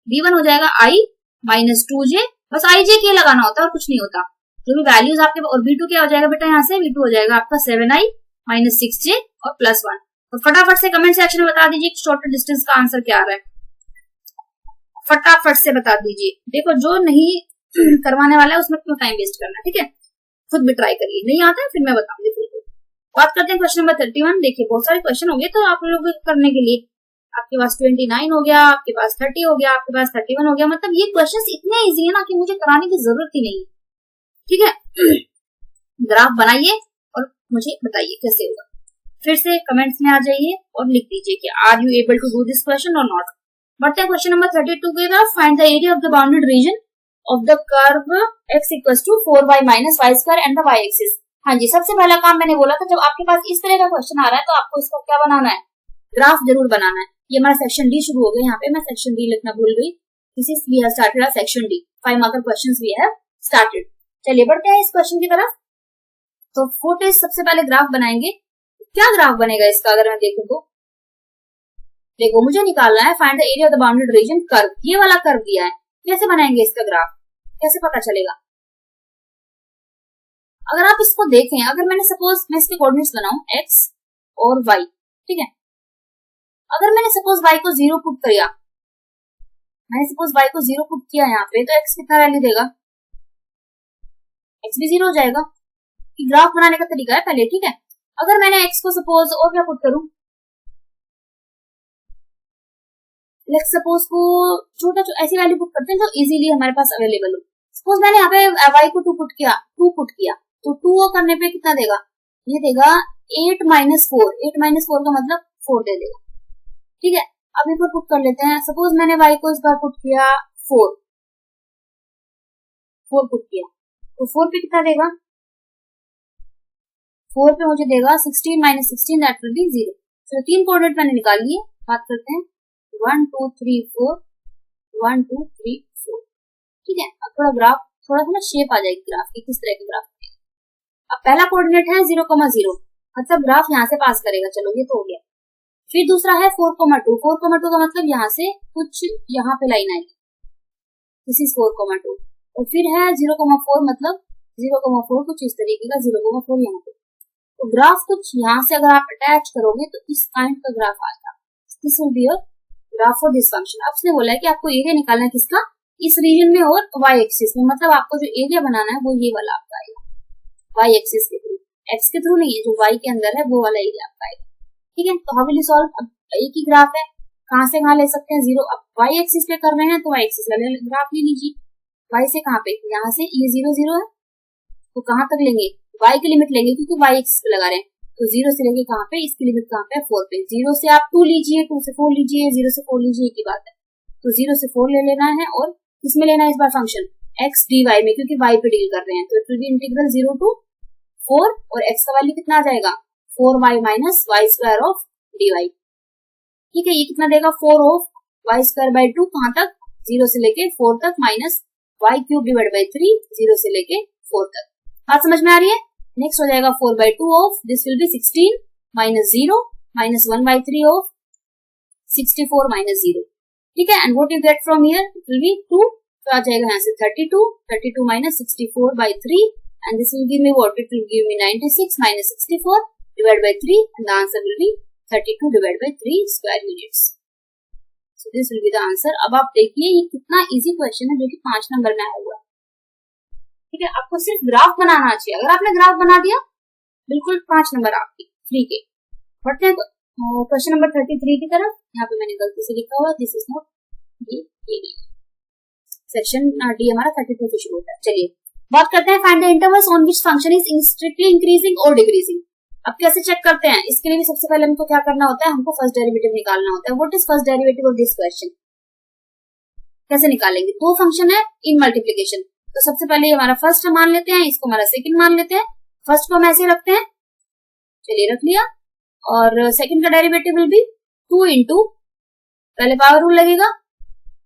b1 हो जाएगा i - 2j, बस ij k लगाना होता है और कुछ नहीं होता, जो भी वैल्यूज आपके। और b2 क्या हो जाएगा बेटा, यहाँ से b2 हो जाएगा आपका 7i - 6j और +1। तो फटाफट से कमेंट सेक्शन में बता दीजिए शॉर्टेस्ट डिस्टेंस का आंसर क्या आ रहा है, फटाफट से बता दीजिए। देखो जो नहीं करवाने वाला है उसमें क्यों टाइम वेस्ट करना, ठीक है, खुद भी ट्राई करिए, नहीं आता है फिर मैं बताऊंगी। बात करते हैं क्वेश्चन नंबर 31। देखिए बहुत सारे क्वेश्चन हो गए तो आप लोग करने के लिए, आपके पास 29 हो गया, आपके पास 30 हो गया, आपके पास 31 हो गया, मतलब ये क्वेश्चन इतने इजी है ना कि मुझे कराने की जरूरत ही नहीं है। ठीक है, ग्राफ बनाइए और मुझे बताइए कैसे होगा, फिर से कमेंट्स में आ जाइए और लिख दीजिए कि are you able to do this question और नॉट। बढ़ते हैं क्वेश्चन नंबर 32 की तरफ। Find the area of the bounded region of the curve x = 4y - y² and the y axis. हाँ जी, सबसे पहला काम मैंने बोला था, जब आपके पास इस तरह का क्वेश्चन आ रहा है तो आपको इसका क्या बनाना है, ग्राफ जरूर बनाना है। ये हमारा सेक्शन डी शुरू हो गया, यहाँ पे मैं सेक्शन डी लिखना भूल गई। This is we have started section D, 5 marker questions we have started. चलिए बढ़ते हैं इस क्वेश्चन की तरफ। तो फुटेज सबसे पहले ग्राफ बनाएंगे। क्या ग्राफ बनेगा इसका, अगर मैं देखूं तो देखो मुझे निकालना है find the area of the bounded reason curve, ये वाला कर्व दिया है, कैसे बनाएंगे इसका ग्राफ, कैसे पता चलेगा। अगर आप इसको देखें, अगर मैंने सपोज मैं इसके कोऑर्डिनेट्स बनाऊं x और y, ठीक है, अगर मैंने सपोज y को 0 पुट किया, मैंने सपोज y को 0 पुट किया यहाँ पे, तो x कितना वैल्यू देगा, x भी 0 हो जाएगा। ग्राफ बनाने का तरीका है पहले, ठीक है। अगर मैंने x को सपोज और क्या पुट करूं, लेट्स सपोज को छोटा ऐसी वैल्यू पुट करते हैं जो इजीली हमारे पास अवेलेबल हो। सपोज मैंने यहाँ पे y को 2 पुट किया तो 2 करने पे कितना देगा, ये देगा 8 माइनस 4, 8 माइनस 4 का मतलब 4 दे देगा। ठीक है, अब इनको पुट कर लेते हैं। सपोज मैंने y को इस बार पुट किया 4 पुट किया तो 4 पे कितना देगा, 4 पे मुझे देगा 16 माइनस 16 दैट विल बी 0। तो 3 कोऑर्डिनेट मैंने निकाल लिए। बात करते हैं 1 2 3 4 1 2 3 4। ठीक है, अब थोड़ा ग्राफ थोड़ा सा ना शेप आ जाएगी ग्राफ की, किस तरह की ग्राफ है। अब पहला कोऑर्डिनेट है 0,0 मतलब ग्राफ यहाँ से पास करेगा, चलो ये तो हो गया। फिर दूसरा है 4,2 4,2 का मतलब यहाँ से कुछ यहाँ पे लाइन आएगी, दिस इज 4,2। और फिर है 0,4 मतलब 0,4 कुछ इस तरीके का 0,4 यहाँ पे। तो ग्राफ कुछ यहाँ से अगर आप अटैच करोगे तो इस काइंड का ग्राफ आएगा। This will be a graph for this function. अब उसने बोला है कि आपको एरिया निकालना है किसका, इस रीजन में और वाई एक्सिस में, मतलब आपको जो एरिया बनाना है वो ये वाला आपका आएगा वाई एक्सिस के थ्रू, एक्स के थ्रू नहीं है, जो वाई के अंदर है वो वाला एरिया आपका आएगा। ठीक है, तो हाउ विल यू सॉल्व, अब एक ही ग्राफ है, कहां से कहां ले सकते हैं 0। अब वाई एक्सिस पे कर रहे हैं तो वाई एक्सिस वाले ग्राफ ले लीजिए। वाई से कहां पे, यहाँ से ये 0 0 है तो कहां तक लेंगे, वाई की लिमिट लेंगे क्योंकि वाई एक्सिस पे लगा रहे हैं। तो 0 से लेंगे कहां पे, इसकी लिमिट कहां पे 4 पे। 0 से आप 2 लीजिए, 2 से 4 लीजिए, 0 से 4 लीजिए, एक ही बात है। तो 0 से 4 ले लेना है और किसमें लेना है इस बार फंक्शन x dy में, क्योंकि y पे डील कर रहे हैं। तो it will B integral 0 to 4 और x का वैल्यू कितना आ जाएगा 4y minus Y square of dy। ठीक है, ये कितना देगा 4 ऑफ वाई स्क्वायर बाई 2 कहां तक 0 से लेके 4 तक minus Y cube divide by 3 0 से लेके 4 तक। बात समझ में आ रही है। नेक्स्ट हो जाएगा 4 by 2 of this will B 16 minus 0 minus 1 by 3 of 64 minus 0। ठीक है, and what you get from here it will be 2, तो आ जाएगा यहाँ से 32 minus 64 by 3 and this will give me what, it will give me 96 minus 64 divide by 3 and the answer will be 32 divide by 3 square units. So this will be the answer. अब आप देखिए ये कितना easy question है जो कि 5 number में आया हुआ है। ठीक है, आपको सिर्फ ग्राफ बनाना चाहिए, अगर आपने ग्राफ बना दिया बिल्कुल 5 नंबर आपकी फ्री के। बढ़ते हैं क्वेश्चन नंबर 33 की तरफ। यहाँ पे मैंने गलती से लिखा हुआ दिस इज नॉट ये सेक्शन डी हमारा 32 से शुरू होता है। चलिए बात करते हैं find the intervals on which function is strictly increasing और डिक्रीजिंग। अब कैसे चेक करते हैं, इसके लिए भी सबसे पहले हमको क्या करना होता है, हमको फर्स्ट डेरिवेटिव निकालना होता है। What is first derivative of this question, कैसे निकालेंगे, दो फंक्शन है इन मल्टीप्लीकेशन, तो सबसे पहले हमारा फर्स्ट मान लेते हैं, इसको हमारा सेकंड मान लेते हैं। फर्स्ट को हम ऐसे रखते हैं, चलिए रख लिया, और सेकंड का डेरिवेटिव विल बी 2 इंटू, पहले पावर रूल लगेगा,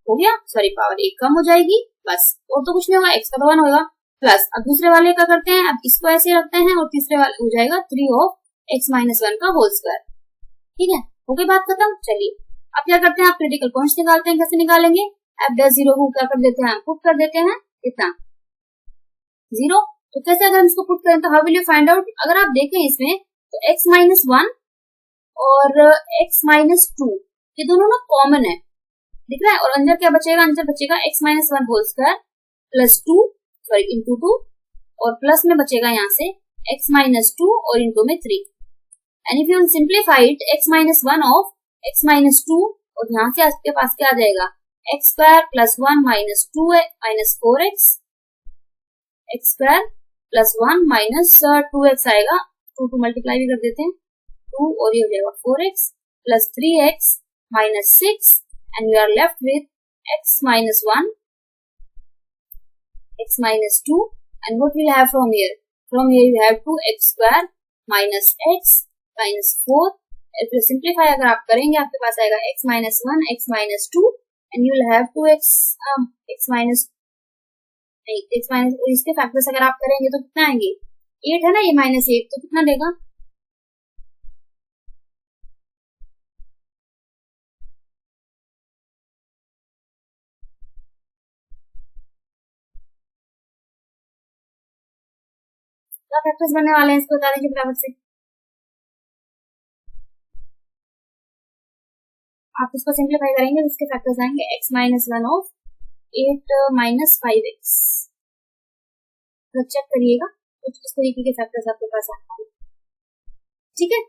हो गया, सॉरी पावर एक कम हो जाएगी बस, और तो कुछ नहीं होगा, x का तो 1 होगा प्लस। अब दूसरे वाले का करते हैं, अब इसको ऐसे रखते हैं, और तीसरे वाले हो जाएगा 3 ऑफ x माइनस 1 का होल स्क्वायर। ठीक है, हो गई बात खत्म। चलिए अब क्या करते हैं, आप क्रिटिकल पॉइंट्स निकालते हैं, कैसे निकालेंगे, f'0 को क्या कर देते हैं, पुट कर देते हैं कितना 0। तो कैसे अगर हम इसको पुट करें तो how will you find out, अगर आप देखें इसमें तो x माइनस 1 और x माइनस 2 ये दोनों ना कॉमन है, दिख रहा है, और अंदर क्या बचेगा, अंदर बचेगा x minus 1 whole square plus 2 sorry into 2, और प्लस में बचेगा यहाँ से x माइनस 2 और इंटू में 3। And if you simplify it x minus 1 of x minus 2 और यहाँ से आपके पास क्या आ जाएगा x square plus 1 minus 2 minus 4x, x square plus 1 minus 2x आएगा, 2 मल्टीप्लाई भी कर देते हैं 2 और ये हो जाएगा 4x plus 3x minus 6 and we are left with x minus 1, x minus 2, and what we'll have from here? From here you have 2x square minus x minus 4. If you simplify अगर आप करेंगे आपके पास आएगा x minus 1, x minus 2, and you will have 2x x minus इसके factors अगर आप करेंगे तो कितना आएंगे 8 है ना, ये माइनस 8 तो कितना देगा क्या फैक्टर्स बनने वाले हैं, इसको बता दीजिए फटाफट से। आप इसको सिंप्लीफाई करेंगे तो इसके फैक्टर्स आएंगे x minus 1 of 8 minus 5x। तो चेक करिएगा कुछ इस तरीके के फैक्टर्स आपके पास आएंगे। ठीक है,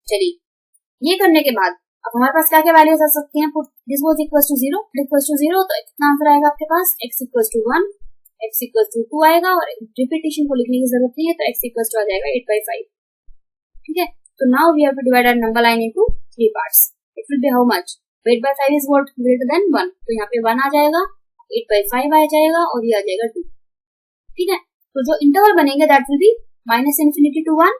चलिए ये करने के बाद अब हमारे पास क्या क्या वैल्यूज आ सकती हैं, put this was equal to 0, equal to 0, तो कितना आंसर आएगा आपके पास, x equal to 1, x equal to 2 आएगा, और रिपीटेशन को लिखने की जरूरत नहीं है, तो x इक्वल टू आ जाएगा 8/5। ठीक है, तो now we have to divide our number line into 3 parts. It will be how much, 8/5 is what greater than 1, तो यहाँ पे 1 आ जाएगा, 8/5 आ जाएगा, और ये आ जाएगा 2। ठीक है, तो जो इंटरवल बनेंगे दैट विल बी -∞ to 1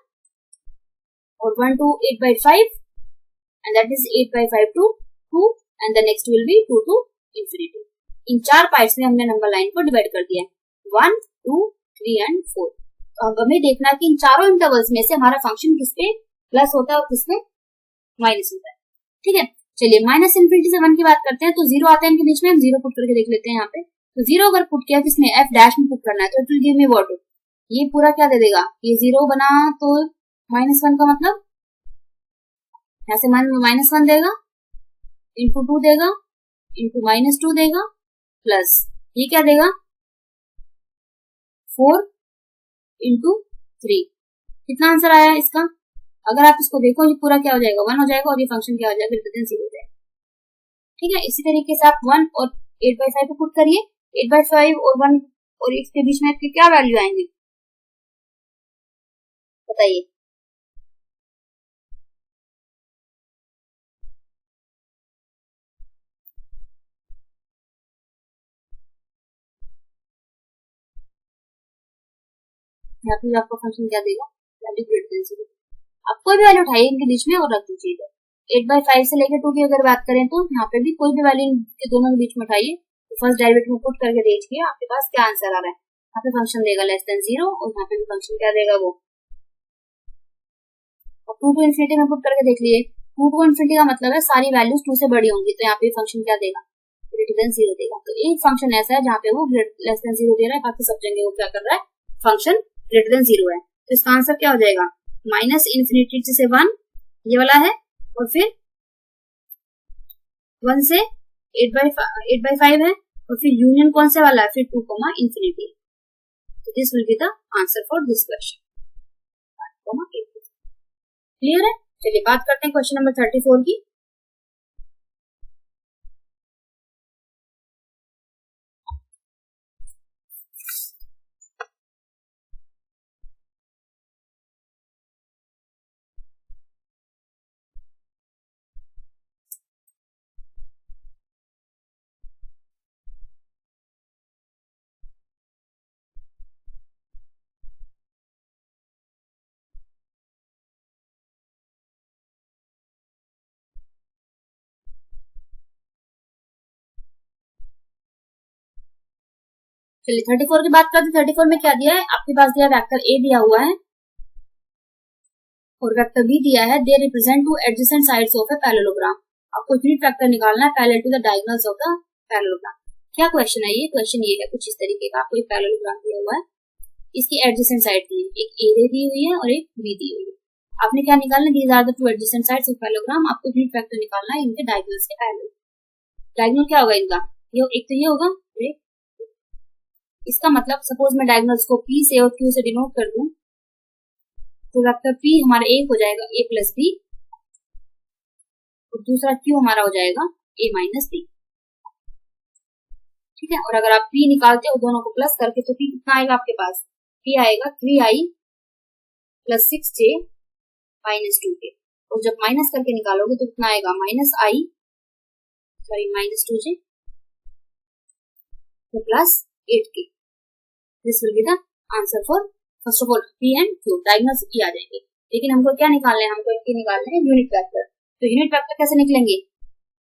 और 1 to 8/5, and that is 8/5 to 2, and the next will be 2 to infinity। In 4 parts में हमने नंबर लाइन को डिवाइड कर दिया है, 1, 2, 3 एंड 4। तो अब हमें देखना है कि इन चारों इंटरवल्स में से हमारा फंक्शन किस पे प्लस होता है और किस पे माइनस होता है। ठीक है, चलिए -∞ से 1 की बात करते हैं, तो 0 आता है इनके बीच में, हम 0 पुट करके देख लेते हैं यहाँ पे। तो 0 अगर पुट किया किसमें, f डैश में पुट करना है, तो it will give me what, ये पूरा क्या दे देगा, ये 0 बना तो -1 का मतलब यहाँ से -1 देगा, इंटू 2 देगा, इंटू -2 देगा, प्लस ये क्या देगा 4 इंटू 3। कितना आंसर आया इसका, अगर आप इसको देखो ये पूरा क्या हो जाएगा, 1 हो जाएगा, और ये फंक्शन क्या हो जाएगा, ग्रेटर देन 0 हो जाएगा। ठीक है, इसी तरीके से आप 1 और 8/5 को पुट करिए, 8/5 और 1 और x के बीच में आपके क्या वैल्यू आएंगे बताइए। या फिर आपका फंक्शन क्या देगा, वैल्यू ग्रेटर देन 0। आप कोई भी वैल्यू उठाइए इनके बीच में और रख दीजिएगा। 8/5 से लेकर 2 की अगर बात करें तो यहाँ पे भी कोई भी वैल्यू के दोनों के बीच में उठाइए, तो फर्स्ट डेरिवेटिव में पुट करके देखिए आपके पास क्या आंसर आ रहा है। यहाँ पे फंक्शन देगा लेस देन 0, और यहाँ पे भी फंक्शन क्या देगा वो, और 2 to infinity में पुट करके देख लिए, 2 to infinity का मतलब है सारी वैल्यूज 2 से बड़ी होंगी, तो यहाँ पे फंक्शन क्या देगा, ग्रेटर देन 0 देगा। तो एक फंक्शन ऐसा है जहाँ पे वो लेस देन 0 दे रहा है, बाकी सब जगह वो क्या कर रहा है, फंक्शन ग्रेटर देन 0 है। तो इसका आंसर क्या हो जाएगा, -∞ से 1 ये वाला है, और फिर 1 से 8/5 है, और फिर यूनियन कौन से वाला है, फिर 2, infinity। तो this will be the answer for this question. Clear है, चलिए बात करते हैं क्वेश्चन नंबर 34 की। चलिए 34 की बात करते हैं। 34 में क्या दिया है, आपके पास दिया वेक्टर a दिया हुआ है और वेक्टर b दिया है, they represent two adjacent sides of a parallelogram. आपको यूनिट वेक्टर निकालना है parallel to the diagonals of the parallelogram. क्या क्वेश्चन है ये, क्वेश्चन ये है कुछ इस तरीके का, आपको एक पैरेललोग्राम दिया हुआ है, इसकी एडजेसेंट साइड दी है, एक a दी हुई है और एक b दी हुई है। आपने क्या निकालना, these are the two adjacent sides of parallelogram. आपको यूनिट वेक्टर निकालना है इनके डायगोनल्स के पैरेलल। डायगोनल क्या होगा इनका, ये एक तो ये होगा, इसका मतलब सपोज मैं डायगोनल्स को p से और q से डिनोट कर दूं, तो वेक्टर p हमारा एक हो जाएगा a प्लस b, और दूसरा q हमारा हो जाएगा a माइनस b। ठीक है, और अगर आप p निकालते हो दोनों को प्लस करके, तो p कितना आएगा आपके पास, p आएगा 3i plus 6j minus 2k, और जब माइनस करके निकालोगे तो कितना आएगा, minus 2j plus 8k। This will be the answer for first of all p and q, diagonals की आ जाएंगे। लेकिन हमको क्या निकालना है, हमको इनके निकालना है यूनिट वेक्टर। तो यूनिट वेक्टर कैसे निकलेंगे,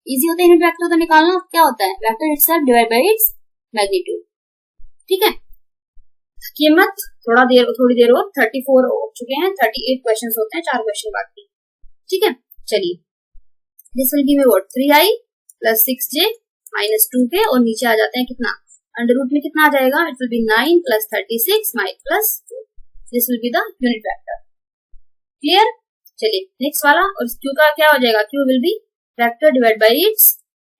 इजी होता है यूनिट वेक्टर तो निकालना। क्या होता है, vector itself divide by its magnitude. ठीक है, कीमत थोड़ी देर और 34 हो चुके हैं, 38 क्वेश्चंस होते हैं, 4 क्वेश्चन बाकी। ठीक है, चलिए this will give you what, 3i plus 6j minus 2k, और नीचे आ जाते हैं कितना, अंडर रूट में कितना आ जाएगा, it will B 9 plus 36 plus 4। This will be the unit vector. Clear, चलिए नेक्स्ट वाला, और q का क्या हो जाएगा, q will be vector divide by it's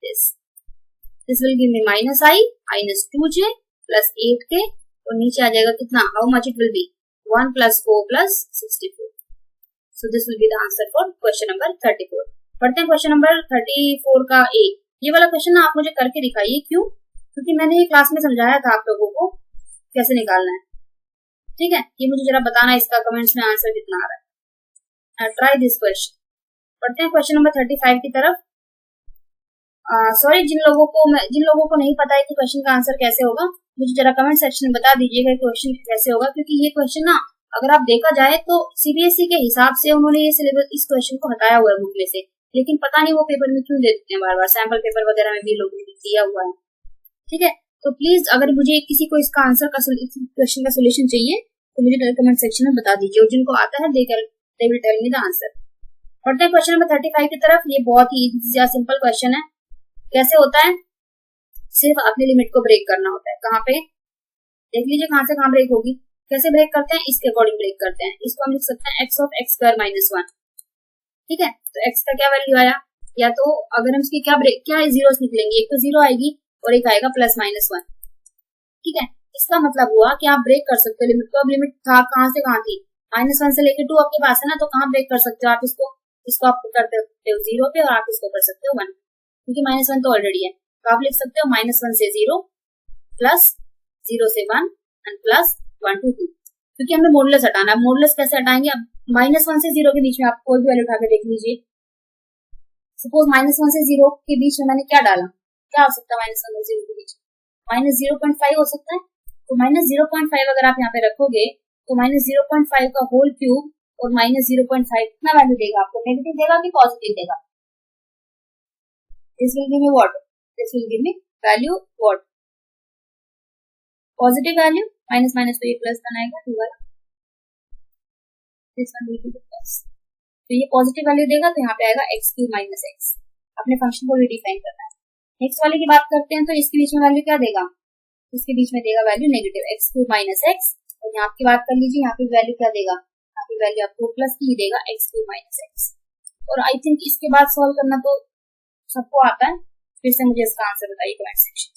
this will give me -i minus 2j plus 8k, और नीचे आ जाएगा कितना, how much it will be, 1 plus 4 plus 64। So this will be the answer for question number 34। पढ़ते हैं question number 34 का ए। ये वाला question ना आप मुझे करके दिखाइए, क्यों? क्योंकि मैंने ये क्लास में समझाया था आप लोगों को कैसे निकालना है, ठीक है? ये मुझे जरा बताना इसका कमेंट्स में आंसर कितना आ रहा है। Try this question. पढ़ते हैं क्वेश्चन नंबर 35 की तरफ। सॉरी, जिन लोगों को नहीं पता है कि क्वेश्चन का आंसर कैसे होगा, मुझे जरा कमेंट सेक्शन में बता दीजिएगा क्वेश्चन कैसे होगा, क्योंकि ये क्वेश्चन ना अगर आप देखा जाए तो सीबीएसई के हिसाब से उन्होंने ये सिलेबस इस क्वेश्चन को हटाया हुआ है बुक में से, लेकिन पता नहीं वो पेपर में क्यों देते हैं बार बार, सैंपल पेपर वगैरह में भी लोगों ने दिया हुआ है, ठीक है? तो प्लीज अगर मुझे किसी को इसका आंसर का क्वेश्चन का सोल्यूशन चाहिए तो मुझे कमेंट सेक्शन में बता दीजिए, और जिनको आता है they will tell me the answer. पढ़ते हैं क्वेश्चन नंबर 35 की तरफ। ये बहुत ही इजी सिंपल क्वेश्चन है। कैसे होता है? सिर्फ अपनी लिमिट को ब्रेक करना होता है। कहाँ पे? देख लीजिए कहां से कहां ब्रेक होगी। कैसे ब्रेक करते हैं? इसके अकॉर्डिंग ब्रेक करते हैं। इसको हम लिख सकते हैं x of x square minus 1, ठीक है? तो x का क्या वैल्यू आया, या तो अगर हम इसकी क्या जीरोस निकलेंगे, एक तो जीरो आएगी और एक आएगा प्लस माइनस 1, ठीक है? इसका मतलब हुआ कि आप ब्रेक कर सकते हो लिमिट को। अब लिमिट था कहां से कहां थी, -1 से लेकर 2 आपके पास है ना, तो कहां ब्रेक कर सकते हो आप इसको आप कर सकते हो 0 पे, और आप इसको कर सकते हो 1, क्योंकि -1 तो ऑलरेडी है। तो आप लिख सकते हो -1 से 0 प्लस 0 से 1 एंड प्लस 1 to 2, क्योंकि हमें मॉडुलस हटाना है। मॉडुलस कैसे हटाएंगे? अब -1 से 0 के बीच में आप कोई भी वैल्यू उठा के देख लीजिए। सपोज -1 से 0 के बीच में मैंने क्या डाला, क्या हो सकता है? -1 और 0 के बीच -0.5 हो सकता है। तो -0.5 अगर आप यहाँ पे रखोगे तो -0.5 का होल क्यूब और -0.5 कितना वैल्यू देगा आपको? नेगेटिव देगा कि पॉजिटिव देगा? This will give me what? This will give me value what? Positive value. Minus minus तो ये प्लस बनाएगा 2 वाला, this one will be plus. तो ये पॉजिटिव वैल्यू देगा, तो यहाँ पे आएगा x³ माइनस x। अपने फंक्शन को रिडिफाइन करना है। नेक्स्ट वाले की बात करते हैं, तो इसके बीच में वैल्यू क्या देगा? इसके बीच में देगा value negative x³ minus x। और यहाँ की बात कर लीजिए, यहाँ पे वैल्यू क्या देगा? यहाँ पे वैल्यू आपको प्लस की देगा x³ माइनस x। और आई थिंक इसके बाद सॉल्व करना तो सबको आता है। फिर से मुझे इसका आंसर बताइए कमेंट सेक्शन में।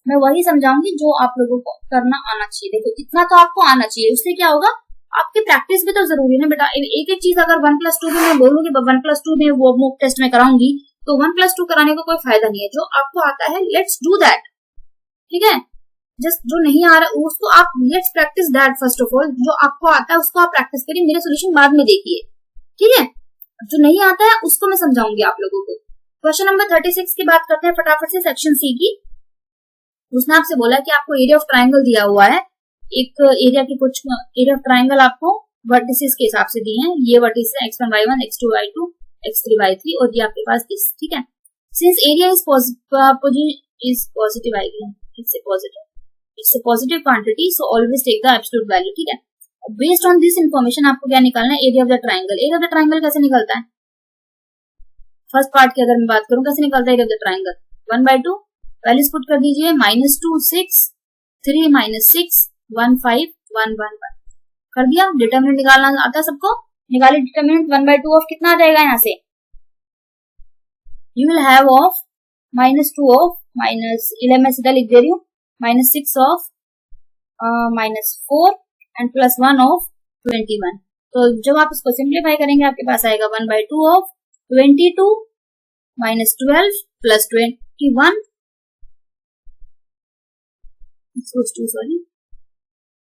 मैं वही समझाऊंगी जो आप लोगों को करना आना चाहिए। देखो इतना तो आपको आना चाहिए, उससे क्या होगा? आपकी प्रैक्टिस भी तो जरूरी है ना बेटा। एक एक चीज अगर 1+2 में मैं बोलूंगी 1+2 में वो मॉक टेस्ट में कराऊंगी, तो 1+2 कराने का कोई फायदा नहीं है। जो आपको आता है लेट्स डू दैट, ठीक है? जस्ट जो नहीं आ रहा उसको आप let's practice that first of all. जो आपको आता है उसको आप प्रैक्टिस करिए, मेरे सोल्यूशन बाद में देखिए, ठीक है? जो नहीं आता है उसको मैं समझाऊंगी आप लोगों को। क्वेश्चन नंबर 36 की बात करते हैं फटाफट से, सेक्शन सी की। उसने आपसे बोला कि आपको एरिया ऑफ ट्राइंगल दिया हुआ है। एक एरिया की कुछ एरिया ऑफ ट्राइंगल आपको वर्टिसेस के हिसाब से दिए हैं। ये वर्टिस है x1 y1 x2 y2 x3 y3, और ये आपके पास दिस, ठीक है? सिंस एरिया इज पॉजिटिव आएगी, it's a positive quantity, so always take the absolute value, ठीक है? बेस्ड ऑन दिस इंफॉर्मेशन आपको क्या निकालना है? Area of the triangle. Area of the triangle कैसे निकलता है? फर्स्ट पार्ट की अगर मैं बात करूं, कैसे निकलता है area of the triangle? 1/2 values put कर दीजिए, -2 6 3 -6 1 5 1 1 1 कर दिया। डिटरमिनेंट निकालना आता है सबको? निकालिए डिटरमिनेंट। 1/2 ऑफ कितना आ जाएगा यहाँ से? You will have of -2 of -11 में सीधा लिख दे रही हूँ, -6 ऑफ -4 एंड +1 ऑफ 21। तो जब आप इसको सिंप्लीफाई करेंगे आपके पास आएगा 1/2 of 22 -12 + 21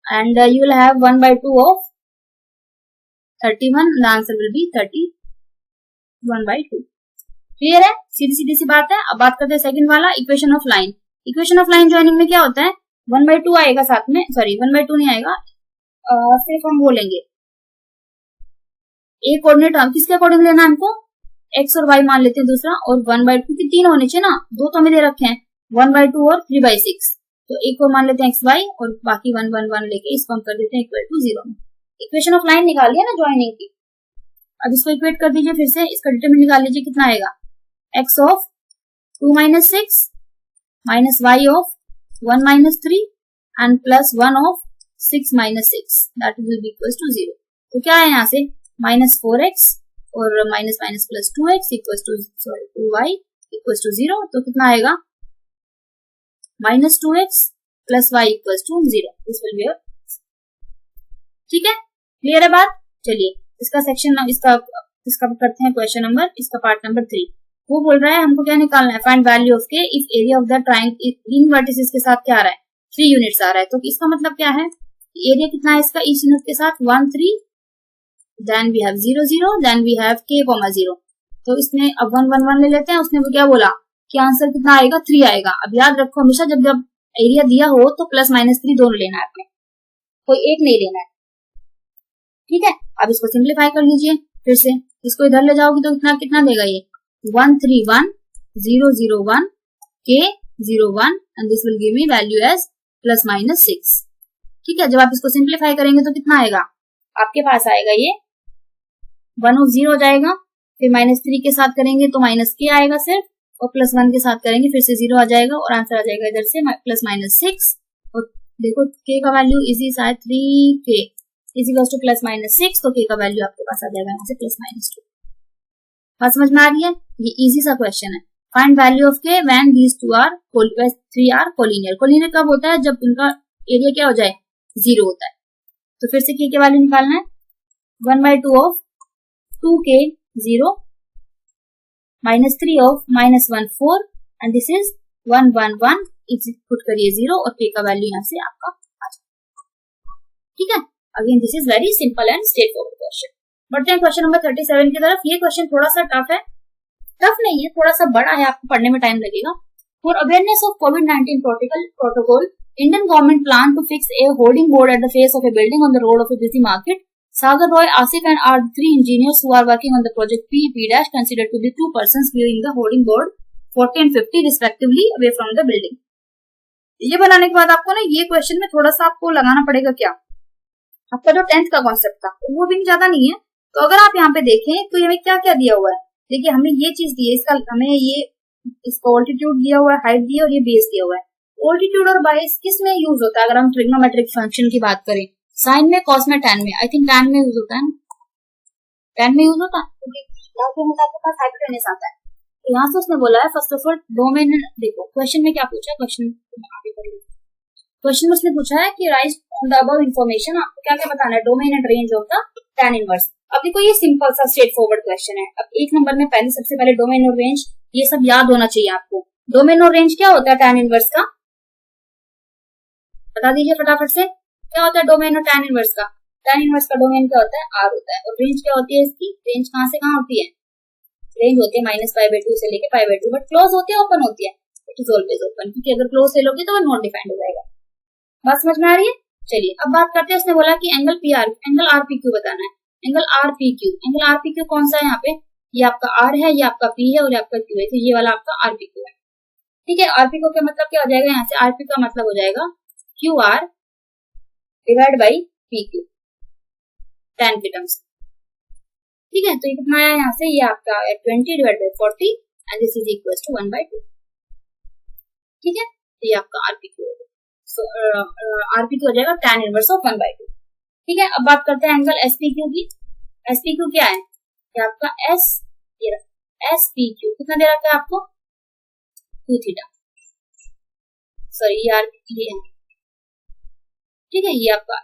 and you will have 1/2 of 31. The answer will be 31/2. Clear है? सीधी सीधी सी बात है। अब बात करते हैं सेकंड वाला, equation of line. Equation of line joining में क्या होता है? 1/2 आएगा साथ में, सॉरी 1/2 नहीं आएगा, सिर्फ हम बोलेंगे एक कोऑर्डिनेट किसके अकॉर्डिंग लेना है हमको? x और y मान लेते हैं दूसरा, और 1/2 की 3 होने चाहिए ना, 2 तो हमें दे रखे हैं, 1/2 और 3/6। तो एक को मान लेते हैं xy और बाकी 1 1 1 लेके इसको हम कर देते हैं इक्वल टू 0 में। इक्वेशन ऑफ लाइन निकाल लिया ना ज्वाइनिंग की। अब इसको इक्वेट कर दीजिए फिर से, इसका डिटरमिनेंट निकाल लीजिए, कितना आएगा? x of 2 - 6 minus y of 1 - 3 and +1 of 6 - 6 that will be equal to 0। तो क्या है यहाँ से? -4x और minus minus +2x equal to 2y equal to 0। तो कितना आएगा? -2x + y equal to 0। This will be, ठीक है? क्लियर है बात? चलिए इसका सेक्शन, इसका इसका करते हैं क्वेश्चन नंबर, इसका पार्ट नंबर 3। वो बोल रहा है हमको क्या निकालना है, फाइंड वैल्यू ऑफ के if area of the triangle in vertices के साथ क्या आ रहा है 3 यूनिट्स आ रहा है। तो इसका मतलब क्या है, एरिया कितना है इसका ईच यूनिट के साथ 1 3, then we have 0 0, then we have k, 0। तो इसने अब 1 1 1 ले लेते हैं, उसने वो क्या बोला कि आंसर कितना आएगा 3 आएगा। अब याद रखो हमेशा जब जब एरिया दिया हो तो प्लस माइनस 3 दोनों लेना है आपने, कोई एक नहीं लेना है, ठीक है। अब इसको सिंप्लीफाई कर लीजिए फिर से, इसको इधर ले जाओगे तो कितना कितना देगा ये 1 3 1 0 0 1 k 0 1 and this will give me value as plus minus 6, ठीक है। जब आप इसको सिंप्लीफाई करेंगे तो कितना आएगा आपके पास आएगा ये 1 ऑफ 0 हो जाएगा, फिर माइनस 3 के साथ करेंगे तो माइनस k आएगा सिर्फ, और प्लस 1 के साथ करेंगे फिर से 0 आ जाएगा और आंसर आ जाएगा इधर से प्लस माइनस 6। और देखो k का वैल्यू इजी सा है 3k is equal two plus minus 6, तो k का वैल्यू आपके पास आ जाएगा यहाँ से प्लस माइनस 2। बात समझ में आ रही है, ये इजी सा क्वेश्चन है। Find value of k when these 3 are collinear. Collinear कब होता है, जब उनका एरिया क्या हो जाए 0 होता है। तो फिर से k के वैल्यू निकालना है 1/2 of 2k 0 minus 3 of minus 1 4 and this is 1 1 1, इसे पुट करिए 0 और k का वैल्यू यहाँ से आपका आ जाएगा, ठीक है। Again this is very simple and straight forward question. बढ़ते हैं क्वेश्चन नंबर 37 की तरफ। ये क्वेश्चन थोड़ा सा टफ है, टफ नहीं है, थोड़ा सा बड़ा है, आपको पढ़ने में टाइम लगेगा। फॉर अवेयरनेस ऑफ कोविड-19 protocol, Indian government plan to fix a hoarding board at the face of a building on the road of a busy market. Sagar Roy, Asif and are 3 engineers who are working on the project P considered to be 2 persons viewing the hoarding board 40 and 50 respectively away from the building. ये बनाने के बाद आपको ना ये question में थोड़ा सा आपको लगाना पड़ेगा क्या, आपका जो 10th का कॉन्सेप्ट था वो भी ज्यादा नहीं है। तो अगर आप यहाँ पे देखें तो हमें क्या क्या दिया हुआ है, देखिए हमें ये चीज दी है, इसका हमें ये इसका ऑल्टीट्यूड दिया हुआ है, हाइट दी है और ये बेस दिया हुआ है। ऑल्टीट्यूड और बेस किस में यूज होता है, अगर हम ट्रिग्नोमेट्रिक फंक्शन की बात करें, साइन में, कॉस में, टैन में, आई थिंक टैन में यूज होता है, टैन में यूज होता है क्योंकि आपके पास हाइपोटेनस आता है। तो यहाँ से उसने बोला है फर्स्ट ऑफ ऑल डोमेन, देखो क्वेश्चन में क्या पूछा है, क्वेश्चन में उसने पूछा है कि rise on the above information, आपको क्या क्या बताना है, domain and range of the tan inverse. अब देखो ये सिंपल सा स्ट्रेट फॉरवर्ड क्वेश्चन है। अब एक नंबर में पहले सबसे पहले डोमेन और रेंज, ये सब याद होना चाहिए आपको। डोमेन और रेंज क्या होता है टैन इनवर्स का, बता दीजिए फटाफट से, क्या होता है डोमेन और टैन इनवर्स का। टैन इनवर्स का डोमेन क्या होता है आर होता है, और रेंज क्या होती है इसकी, रेंज कहां से कहां होती है, रेंज होती है -π/2 से लेके π/2, बट क्लोज होती है ओपन होती है, इट इज ऑलवेज ओपन, क्योंकि अगर क्लोज ले लोगे तो वो नॉट डिफाइंड हो जाएगा। बात समझ में आ रही है। चलिए अब बात करते हैं, उसने बोला कि एंगल आरपीक्यू बताना है। एंगल आरपीक्यू कौन सा है यहाँ पे, ये आपका आर है, ये आपका पी है और ये आपका क्यू है, तो ये वाला आपका आरपीक्यू है, ठीक है। आरपीक्यू का मतलब क्या हो जाएगा, यहाँ से आरपी का मतलब हो जाएगा Q R divide by P Q tan के टर्म्स, ठीक है। तो ये कितना आया यहाँ से, ये आपका 20 divide by 40 and this is equal to 1/2, ठीक है। तो ये आपका आरपीक्यू है, सो आरपीक्यू हो जाएगा टैन इनवर्स ऑफ 1/2, ठीक है। अब बात करते हैं एंगल एसपीक्यू की। एसपीक्यू क्या है, ये आपका एसपीक्यू कितना दे रखा है आपको 2 थीटा, सॉरी ये आरपीक्यू है, ठीक है, ये आपका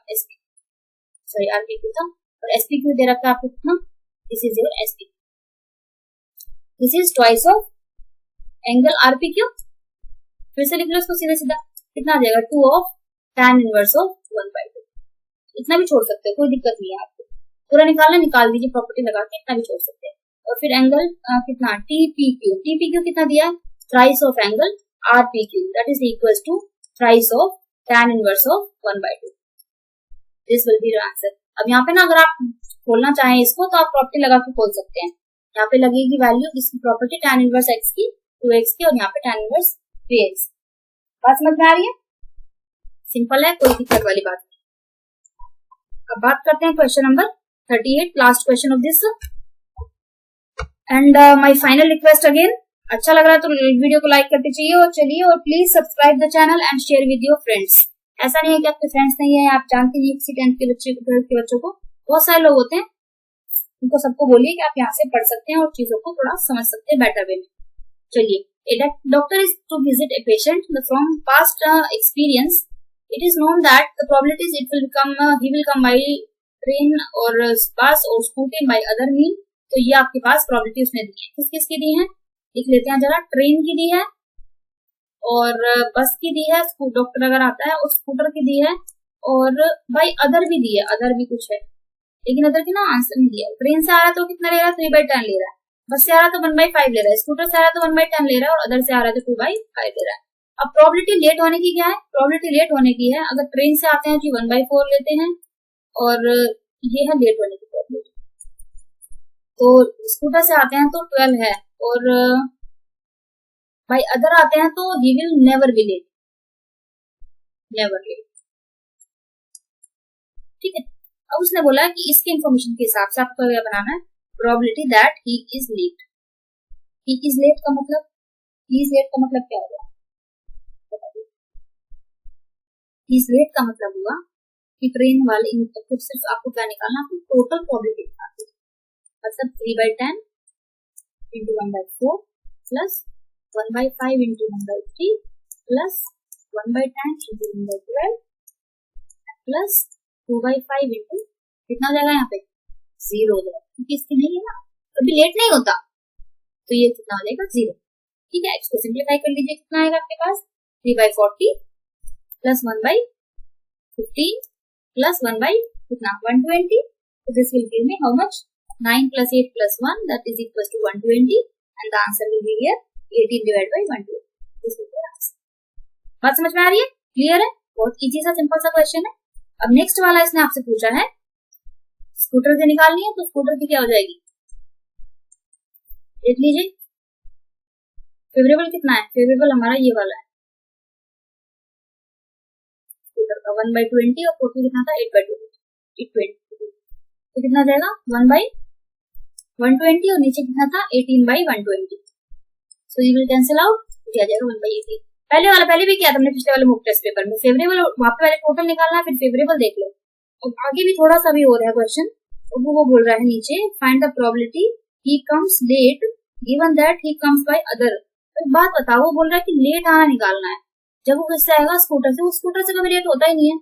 आरपीक्यू था, और एसपीक्यू दे रखा है आपको कितना, this is your SPQ, this is twice of angle RPQ. फिर से लिख लो इसको सीधा सीधा, कितना आ जाएगा 2 ऑफ टैन इनवर्स ऑफ 1/2, इतना भी छोड़ सकते हो, कोई दिक्कत नहीं है आपको, पूरा निकालना निकाल दीजिए प्रॉपर्टी लगा के, इतना भी छोड़ सकते हैं। और फिर एंगल कितना टीपीक्यू कितना दिया है, thrice of angle RPQ, that is equals to thrice of tan inverse of 1/2, this will be your answer. अब यहाँ पे ना अगर आप खोलना चाहें इसको तो आप प्रॉपर्टी लगा के खोल सकते हैं, यहाँ पे लगेगी वैल्यू इसकी प्रॉपर्टी टैन इनवर्स एक्स की 2x की, और यहाँ पे टैन इनवर्स 3x। बात समझ में आ रही है, सिंपल है, कोई दिक्कत वाली बात नहीं। अब बात करते हैं question number 38, last question of this and my final request again, अच्छा लग रहा है तो वीडियो को लाइक करते चाहिए और चलिए, और please subscribe the channel and share with your friends. ऐसा नहीं है कि आपके फ्रेंड्स नहीं है, आप जानते हैं किसी 10th के बच्चे को, 12th के बच्चों को बहुत सारे लोग होते हैं, उनको सबको बोलिए कि आप यहाँ से पढ़ सकते हैं और चीजों को थोड़ा समझ सकते हैं बेटर वे में। चलिए, a doctor is to visit a patient from past experience. It is known that the probability is he will come by train or bus or scooter by other mean तो ये आपके पास probability उसने दी है। किस किस की दी है लिख लेते हैं जरा। ट्रेन की दी है और बस की दी है, डॉक्टर अगर आता है, और स्कूटर की दी है, और भाई अदर भी दी है, अदर भी कुछ है, लेकिन अदर की ना आंसर नहीं दिया। ट्रेन से आ रहा है तो कितना ले रहा है 3/10 ले रहा है, बस से आ रहा है तो 1/5 ले रहा है, स्कूटर से आ रहा है तो 1/10 ले रहा है, और अदर से आ रहा है तो 2/5 ले रहा है। अब प्रोबेबिलिटी लेट होने की क्या है, प्रोबेबिलिटी लेट होने की है अगर ट्रेन से आते हैं तो 1/4 लेते हैं, और ये है लेट होने की प्रोबेबिलिटी। तो स्कूटर से आते हैं तो 12 है, और भाई अदर आते हैं तो he will never be late, never late. ठीक है, अब उसने बोला कि इसके इंफॉर्मेशन के हिसाब से आपको क्या बनाना है, probability that he is late. He is late का मतलब, ही इज लेट का मतलब क्या होगा, ही इज लेट का मतलब हुआ कि ट्रेन वाले, तो सिर्फ आपको क्या निकालना, टोटल प्रोबेबिलिटी निकालनी, मतलब 3/10 into 1/4 plus 1/5 into 1/3 plus 1/10 into 1/12 plus 2/5 into कितना हो जाएगा यहाँ पे 0 हो जाएगा, क्योंकि इसकी नहीं है ना, कभी लेट नहीं होता, तो ये कितना हो जाएगा 0। ठीक है, इसको सिंप्लीफाई कर लीजिए, कितना आएगा आपके पास 3/40 plus 1/15 plus 1 कितना 120, so this will give me how much 9 plus 8 plus 1 that is equals to 120 and the answer will be here 18 divided by 120. This will be the answer. बात समझ में आ रही है, क्लियर है, बहुत इजी सा सिंपल सा क्वेश्चन है। अब नेक्स्ट वाला इसने आपसे पूछा है स्कूटर से निकालनी है, तो स्कूटर की क्या हो जाएगी, देख लीजिए। फेवरेबल कितना है, फेवरेबल हमारा ये वाला है स्कूटर का 1/20 और टोटल कितना था 8/20, तो कितना जाएगा 1/120 और नीचे कितना था 18/120, सो यू विल कैंसिल आउट, क्या जाएगा 1/18। पहले भी किया था हमने पिछले वाले मॉक टेस्ट पेपर में, फेवरेबल वहां पे पहले टोटल निकालना, फिर फेवरेबल देख लो। अब आगे भी थोड़ा सा भी हो रहा है क्वेश्चन, तो वो बोल रहा है नीचे find the probability he comes late given that he comes by other. तो बात बताओ, वो बोल रहा है कि लेट आना निकालना है, जब वो किससे आएगा स्कूटर से, वो स्कूटर से कभी लेट होता ही नहीं है,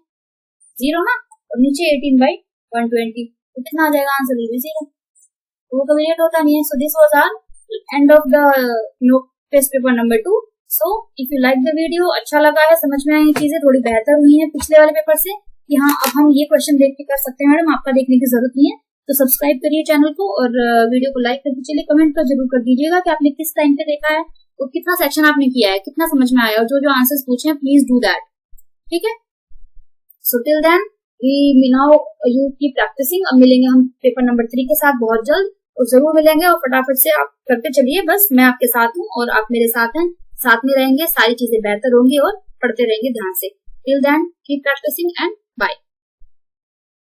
0 ना, और नीचे 18/120, तो कितना आ जाएगा आंसर 0, वो कभी लेट होता नहीं है। So this was our end of the test paper number 2। So if you like the video, अच्छा लगा है, समझ में आई चीजें, थोड़ी बेहतर हुई है पिछले वाले पेपर से, कि हाँ अब हम ये क्वेश्चन देख के कर सकते हैं मैडम, आपका देखने की जरूरत नहीं है, तो सब्सक्राइब करिए चैनल को और वीडियो को लाइक करके चलिए, कमेंट कर जरूर कर दीजिएगा कि आपने किस टाइम पे देखा है और कितना सेक्शन आपने किया है, कितना समझ में आया, और जो जो आंसर्स पूछे हैं प्लीज डू दैट। ठीक है, so till then we now you keep practicing. अब मिलेंगे हम पेपर नंबर 3 के साथ बहुत जल्द, और जरूर मिलेंगे, और फटाफट से आप करते चलिए, बस मैं आपके साथ हूँ और आप मेरे साथ हैं, साथ में रहेंगे, सारी चीजें बेहतर होंगी और पढ़ते रहेंगे ध्यान से। Till then keep practicing and